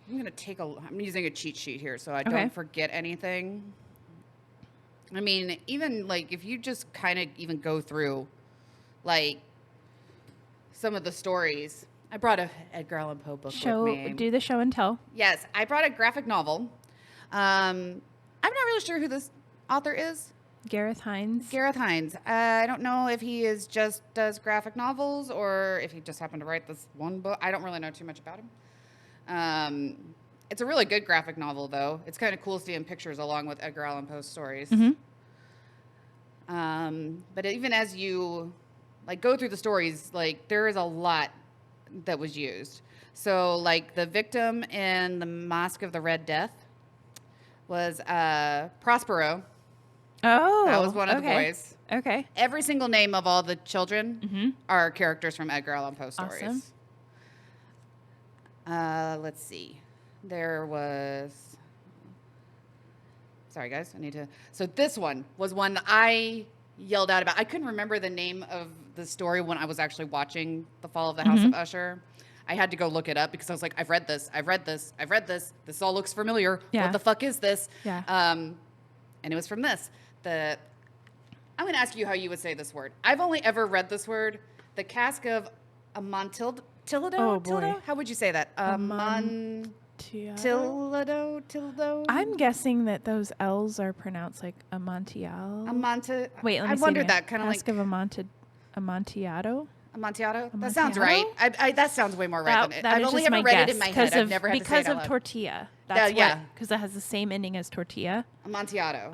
using a cheat sheet here so I don't forget anything. I mean, even like if you just kind of even go through like some of the stories. I brought a Edgar Allan Poe book with me. Do the show and tell. Yes, I brought a graphic novel. I'm not really sure who this author is. Gareth Hines. I don't know if he does graphic novels or if he just happened to write this one book. I don't really know too much about him. It's a really good graphic novel, though. It's kind of cool seeing pictures along with Edgar Allan Poe's stories. But even as you like go through the stories, like there is a lot that was used. So like the victim in the Mosque of the Red Death was Prospero. Oh, that was one of the boys. Okay. Every single name of all the children are characters from Edgar Allan Poe stories. Awesome. Let's see. There was. Sorry, guys. So this one was one that I yelled out about. I couldn't remember the name of the story when I was actually watching The Fall of the House of Usher. I had to go look it up because I was like, I've read this. This all looks familiar. Yeah. What the fuck is this? Yeah. And it was from this. I'm going to ask you how you would say this word. I've only ever read this word. The Cask of Amontillado. Oh, boy. Tildo? How would you say that? Tildo? I'm guessing that those L's are pronounced like Amontillado. Wait, let me I see wondered again. that. Kind of like. Cask of Amontillado? Amontillado? That sounds right. That sounds way more right than it. I've only ever read it in my head. I've never had to say it out loud. Because of tortilla. That's because it has the same ending as tortilla. Amontillado.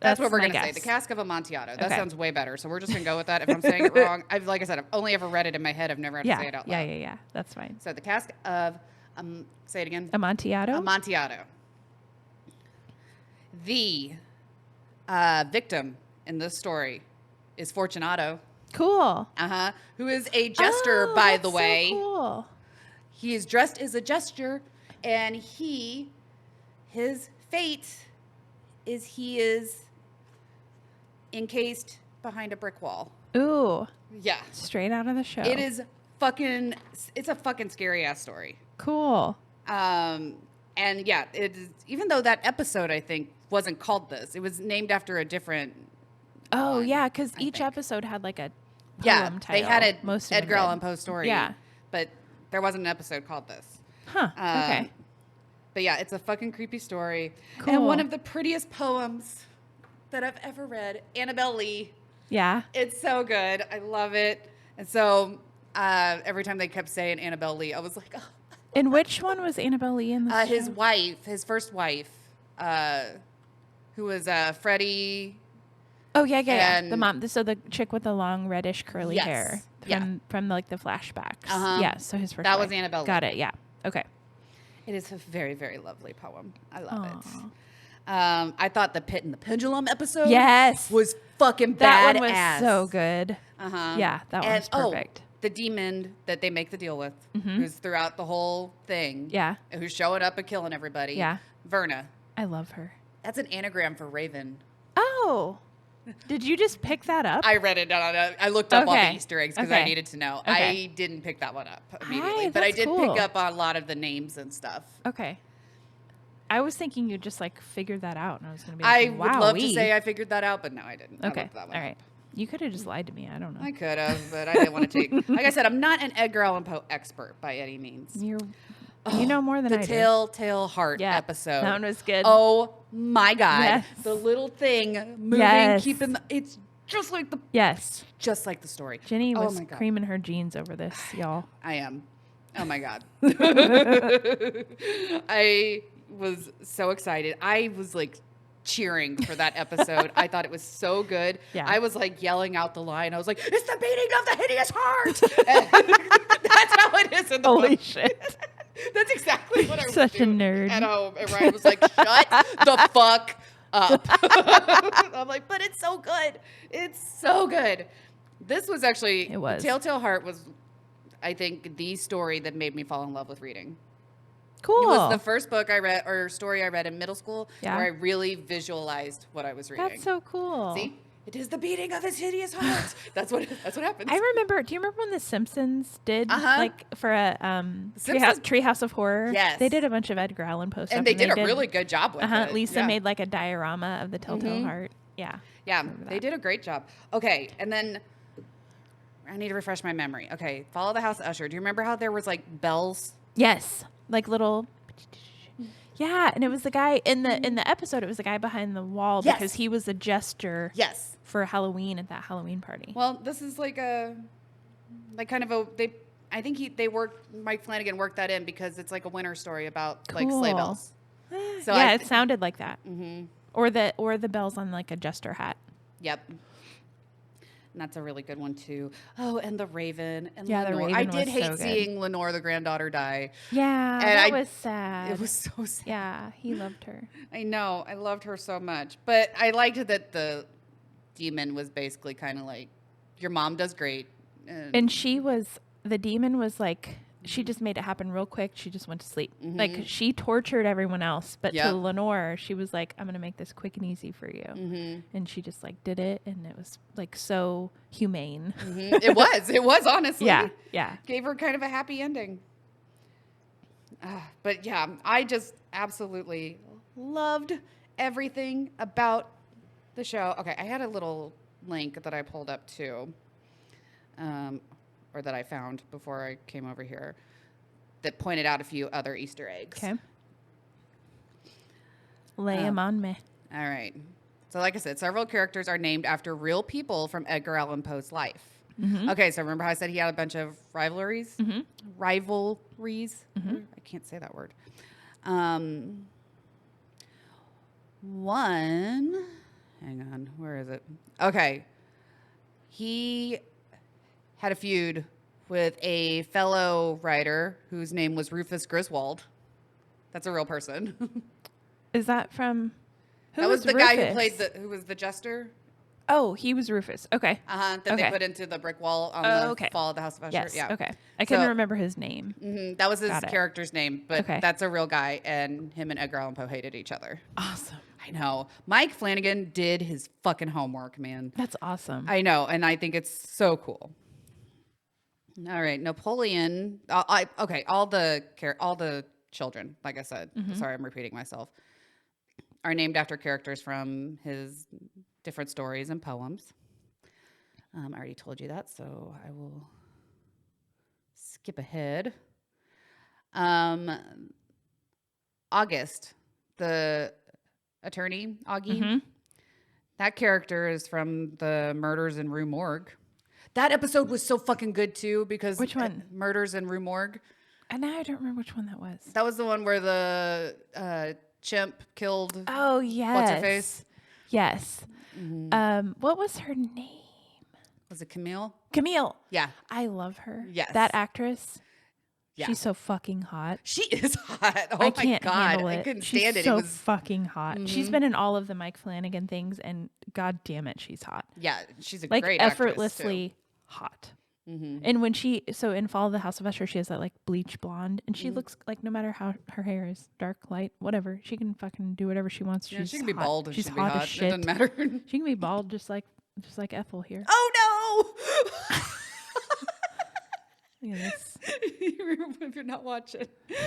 That's what we're going to say. The Cask of Amontillado. That sounds way better. So we're just going to go with that. If I'm saying it wrong, like I said, I've only ever read it in my head. I've never had to say it out loud. Yeah. That's fine. So the Cask of, say it again. Amontillado. The victim in this story is Fortunato. Cool. Who is a jester, by the way. So cool. He is dressed as a jester, and his fate is he is encased behind a brick wall. Ooh. Yeah. Straight out of the show. It's a fucking scary ass story. Cool. And yeah, it is, even though that episode, I think, wasn't called this, it was named after a different. Oh, yeah, because each episode had like a poem title. They had most Edgar Allan Poe story. Yeah. But there wasn't an episode called this. Huh. Okay. But yeah, it's a fucking creepy story. Cool. And one of the prettiest poems that I've ever read, Annabelle Lee. Yeah. It's so good. I love it. And so every time they kept saying Annabelle Lee, I was like, oh. And which one was Annabelle Lee in this show? His first wife, who was Freddie. Oh, yeah. The mom. So the chick with the long reddish curly hair from like the flashbacks. Yeah, so his first That wife. was Annabelle Lee. Got it, yeah. Okay. It is a very, very lovely poem. I love Aw. it. I thought the Pit and the Pendulum episode Yes. was fucking badass. That one was so good. Uh-huh. Yeah, that one's perfect. The demon that they make the deal with, who's throughout the whole thing. Yeah. Who's showing up and killing everybody. Yeah. Verna. I love her. That's an anagram for Raven. Oh. Did you just pick that up? I read it. I looked up all the Okay. Easter eggs because Okay. I needed to know. Okay. I didn't pick that one up immediately, but I that's did cool. pick up on a lot of the names and stuff. Okay. I was thinking you just like figured that out, and I was going to be I like, would love to say I figured that out, but no, I didn't. I Okay. looked that All one right. up. You could have just lied to me. I don't know. I could have, but I didn't want to take. Like I said, I'm not an Edgar Allan Poe expert by any means. You know more than I do. The Telltale Heart episode. That one was good. Oh my God. Yes. The little thing moving, Yes. keeping it's just like the Yes. story. Jenny Oh was my God. creaming her jeans over this, y'all. I am. Oh my God. I was so excited. I was like cheering for that episode. I thought it was so good. Yeah. I was like yelling out the line. I was like, it's the beating of the hideous heart. And that's how it is in the Holy book. shit. That's exactly what I was Such a doing nerd. at home. And Ryan was like, shut the fuck up. I'm like, but it's so good. It's so good. This was actually, It was. Telltale Heart was, I think, the story that made me fall in love with reading. Cool. It was the first book I read or story I read in middle school Yeah. where I really visualized what I was reading. That's so cool. See? It is the beating of his hideous heart. That's what happens. I remember. Do you remember when The Simpsons did like for a Simpsons- Treehouse of Horror? Yes. They did a bunch of Edgar Allan Poe stuff. and they did a really good job with it. Lisa Yeah. made like a diorama of the Telltale Heart. Yeah. Yeah, they did a great job. Okay, and then I need to refresh my memory. Okay, Follow the House of Usher. Do you remember how there was like bells? Yes, like little. Yeah, and it was the guy in the episode. It was the guy behind the wall Yes. because he was a jester. Yes. For Halloween at that Halloween party. Well, this is like Mike Flanagan worked that in because it's like a winter story about like sleigh Cool. bells. So yeah, it sounded like that. Mm-hmm. Or the bells on like a jester hat. Yep. And that's a really good one too. Oh, and the Raven and Yeah, the Lenore. Raven I was did hate so good. seeing Lenore, the granddaughter, die. Yeah, And that was sad. It was so sad. Yeah, he loved her. I know. I loved her so much. But I liked that the demon was basically kind of like, your mom does great. And the demon was like, she just made it happen real quick. She just went to sleep. Like she tortured everyone else, but to Lenore, she was like, I'm going to make this quick and easy for you. And she just like did it. And it was like so humane. It was honestly. Yeah. Yeah. Gave her kind of a happy ending. But yeah, I just absolutely loved everything about the show. Okay, I had a little link that I pulled up too, or that I found before I came over here, that pointed out a few other Easter eggs. Okay. Lay 'em on me. All right. So like I said, several characters are named after real people from Edgar Allan Poe's life. Okay, so remember how I said he had a bunch of rivalries? Rivalries? I can't say that word. One, hang on, where is it? Okay. He had a feud with a fellow writer whose name was Rufus Griswold. That's a real person. Is that from... That was the guy who was the jester. Oh, he was Rufus. Okay. That they put into the brick wall on the Fall of the House of Usher. Yes. Yeah. Okay. I couldn't remember his name. That was his character's name, but Okay. that's a real guy, and him and Edgar Allan Poe hated each other. Awesome. I know. Mike Flanagan did his fucking homework, man. That's awesome. I know, and I think it's so cool. All right, Napoleon. All the children, like I said. Sorry, I'm repeating myself. Are named after characters from his different stories and poems. I already told you that, so I will skip ahead. August, the attorney, Augie. That character is from the Murders in Rue Morgue. That episode was so fucking good too because Which one? Murders in Rue Morgue. And now I don't remember which one that was. That was the one where the chimp killed. Oh yes. What's her face? Yes. What was her name? Was it Camille? Camille. Yeah. I love her. Yes. That actress. Yeah. She's so fucking hot. She is hot. Oh I my can't God. handle it. I couldn't She's stand it. so It was fucking hot. She's been in all of the Mike Flanagan things, and God damn it, she's hot. Yeah, she's a Like great effortlessly actress hot. And when in Fall of the House of Usher, she has that like bleach blonde, and she looks like no matter how her hair is dark, light, whatever, she can fucking do whatever she wants. too. Yeah, She's she can be hot. bald and She's she'll be hot hot. as It shit. doesn't matter. She can be bald just like Ethel here. Oh no! Look at this. If you're not watching,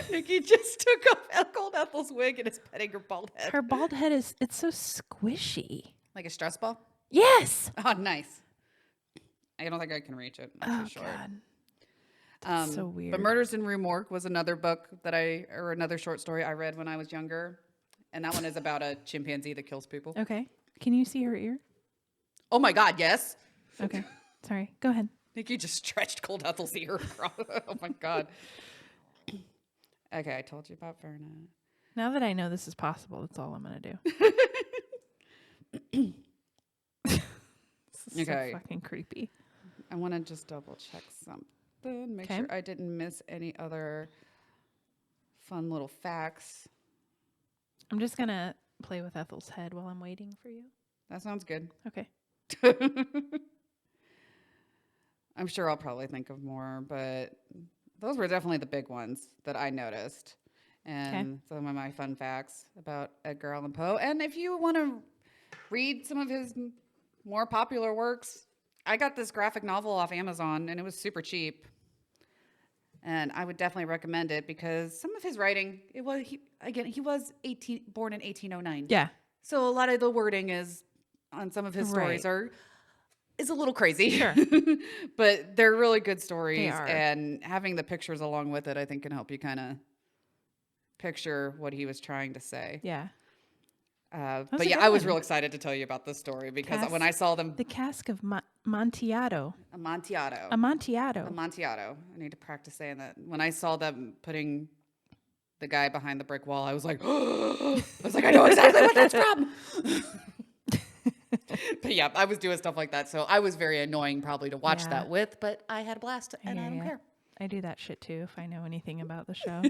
Nikki just took off Cold Ethel's wig and is petting her bald head. Her bald head it's so squishy. Like a stress ball? Yes. Oh, nice. I don't think I can reach it. I'm too short. God. That's so weird. But Murders in Rue Morgue was another book or another short story I read when I was younger. And that one is about a chimpanzee that kills people. Okay. Can you see her ear? Oh my God, yes. Okay. Sorry. Go ahead. Nikki just stretched Cold Ethel's ear across. Oh my God. Okay, I told you about Verna. Now that I know this is possible, that's all I'm going to do. This is so fucking creepy. I want to just double check something. Make sure I didn't miss any other fun little facts. I'm just going to play with Ethel's head while I'm waiting for you. That sounds good. Okay. I'm sure I'll probably think of more, but those were definitely the big ones that I noticed. And some of my fun facts about Edgar Allan Poe. And if you want to read some of his more popular works, I got this graphic novel off Amazon, and it was super cheap. And I would definitely recommend it because some of his writing, he was born in 1809. Yeah. So a lot of the wording is on some of his stories is a little crazy. Sure. But they're really good stories. They are. And having the pictures along with it, I think can help you kind of picture what he was trying to say. Yeah. But yeah, I was real excited to tell you about this story because when I saw them. The cask of Amontillado. Amontillado. Amontillado. I need to practice saying that. When I saw them putting the guy behind the brick wall, I was like, I know exactly what that's from. But yeah, I was doing stuff like that. So I was very annoying probably to watch that with, but I had a blast and I don't care. I do that shit too if I know anything about the show.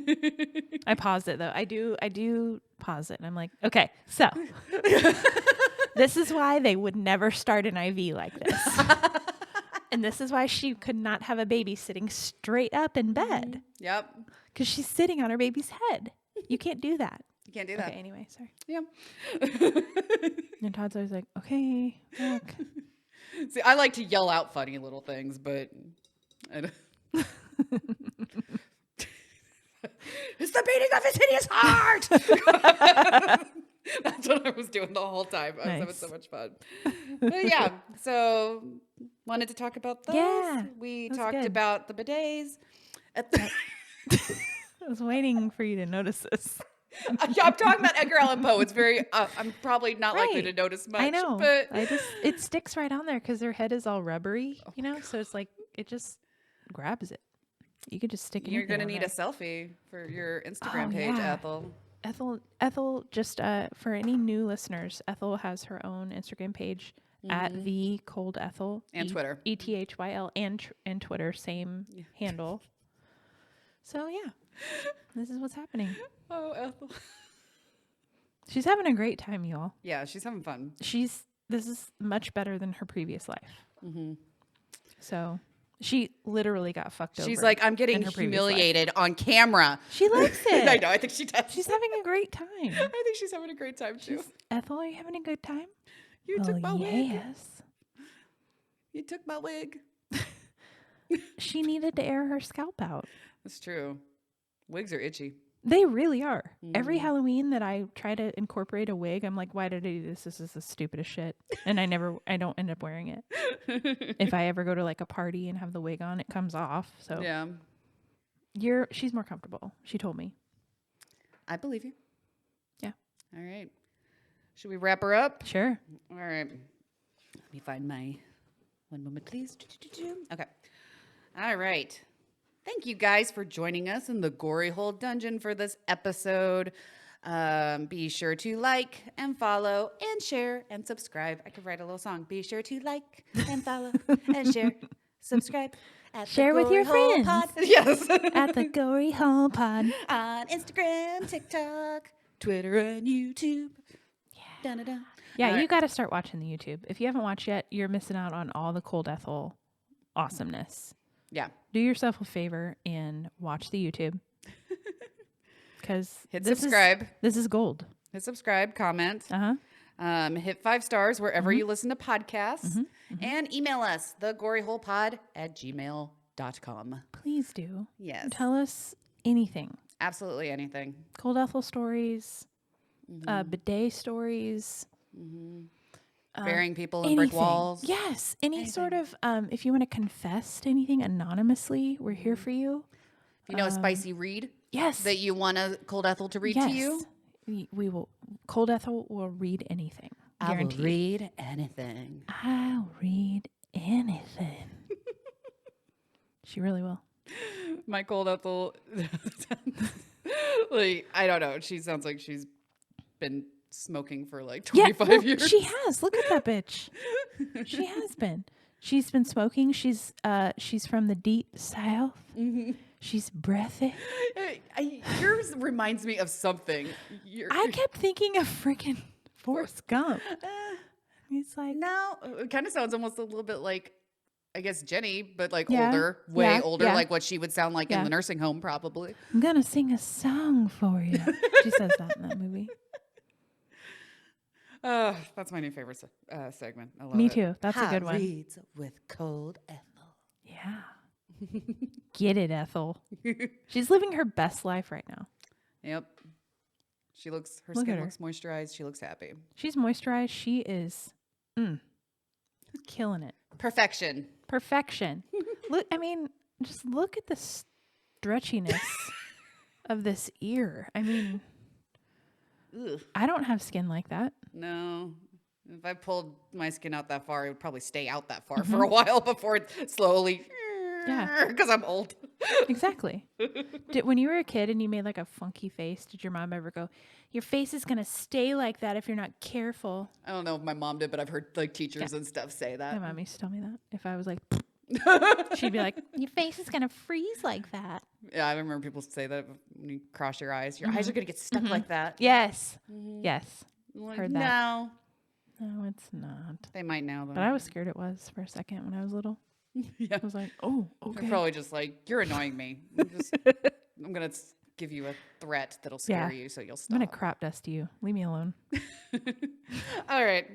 I paused it though. I do pause it and I'm like, okay, so this is why they would never start an IV like this. And this is why she could not have a baby sitting straight up in bed. Yep. Because she's sitting on her baby's head. You can't do that. You can't do that. Okay, anyway, sorry. Yeah. And Todd's always like, okay, look. See, I like to yell out funny little things, but I don't. It's the beating of his hideous heart. That's what I was doing the whole time. I was having so much fun. But yeah, so wanted to talk about those. Yeah, we talked about the bidets. I was waiting for you to notice this. I'm talking about Edgar Allan Poe. It's very. I'm probably not likely to notice much. I know, but it sticks right on there because their head is all rubbery, so it's like it just grabs it. You could just stick it. You're gonna need a selfie for your Instagram page, Ethel. Ethel, just for any new listeners, Ethel has her own Instagram page at the Cold Ethyl and Twitter, ETHYL, and Twitter, same handle. So yeah, this is what's happening. Oh, Ethel, she's having a great time, y'all. Yeah, she's having fun. This is much better than her previous life. So. She literally got fucked over. She's like, I'm getting humiliated on camera. She likes it. I know. I think she does. She's having a great time. I think she's having a great time too. Ethel, are you having a good time? You took my wig. Yes. You took my wig. She needed to air her scalp out. That's true. Wigs are itchy. They really are. Every Halloween that I try to incorporate a wig, I'm like, why did I do this? This is the stupidest shit. And I don't end up wearing it. If I ever go to like a party and have the wig on, it comes off. So yeah, she's more comfortable. She told me. I believe you. Yeah. All right. Should we wrap her up? Sure. All right. Let me find my one moment, please. Okay. All right. Thank you guys for joining us in the Gory Hole Dungeon for this episode. Be sure to like and follow and share and subscribe. I could write a little song. Be sure to like and follow and share, subscribe Share with your friends. Yes. At the Gory Hole Pod. On Instagram, TikTok, Twitter, and YouTube. Yeah. Dun-dun-dun. Yeah, you got to start watching the YouTube. If you haven't watched yet, you're missing out on all the Cold Ethyl awesomeness. Yeah. Do yourself a favor and watch the YouTube. Because hit subscribe. This is gold. Hit subscribe, comment. Hit 5 stars wherever you listen to podcasts. And email us, thegoryholepod@gmail.com. Please do. Yes. Tell us anything. Absolutely anything. Cold Ethyl stories, bidet stories. Burying people in brick walls. Yes. Any sort of, if you want to confess to anything anonymously, we're here for you. If you know a spicy read. Yes. That you want a Cold Ethyl to read to you. We will. Cold Ethyl will read anything. Guaranteed. I will read anything. I'll read anything. She really will. My Cold Ethyl, like, I don't know. She sounds like she's been smoking for like 25 years. She has. Look at that bitch. She has been. She's been smoking. She's from the deep south. She's breathy. Yours reminds me of something. I kept thinking of freaking Forrest Gump. He's like, no, it kind of sounds almost a little bit like, I guess, Jenny, but like older, way older, like what she would sound like in the nursing home, probably. I'm gonna sing a song for you. She says that in that movie. That's my new favorite segment. I love Me it. too. That's a good one. Reads with Cold Ethyl. Yeah. Get it, Ethel. She's living her best life right now. Yep. Her skin looks moisturized. She looks happy. She's moisturized. She is killing it. Perfection. Look, I mean, just look at the stretchiness of this ear. I mean, I don't have skin like that. No. If I pulled my skin out that far, it would probably stay out that far for a while before it slowly... Yeah. Because I'm old. Exactly. When you were a kid and you made like a funky face, did your mom ever go, your face is going to stay like that if you're not careful? I don't know if my mom did, but I've heard like teachers and stuff say that. My mom used to tell me that. If I was like, she'd be like, your face is going to freeze like that. Yeah, I remember people say that when you cross your eyes are going to get stuck like that. Yes. Yes. Like, Heard that. No, it's not. they might now, though. But I was scared it was for a second when I was little. Yeah. I was like, oh, okay. They're probably just like, you're annoying me. I'm going to give you a threat that'll scare you so you'll stop. I'm going to crop dust you. Leave me alone. All right.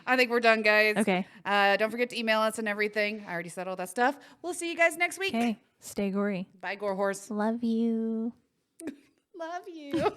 I think we're done, guys. Okay. Don't forget to email us and everything. I already said all that stuff. We'll see you guys next week. Okay. Stay gory. Bye, Gore Horse. Love you. Love you.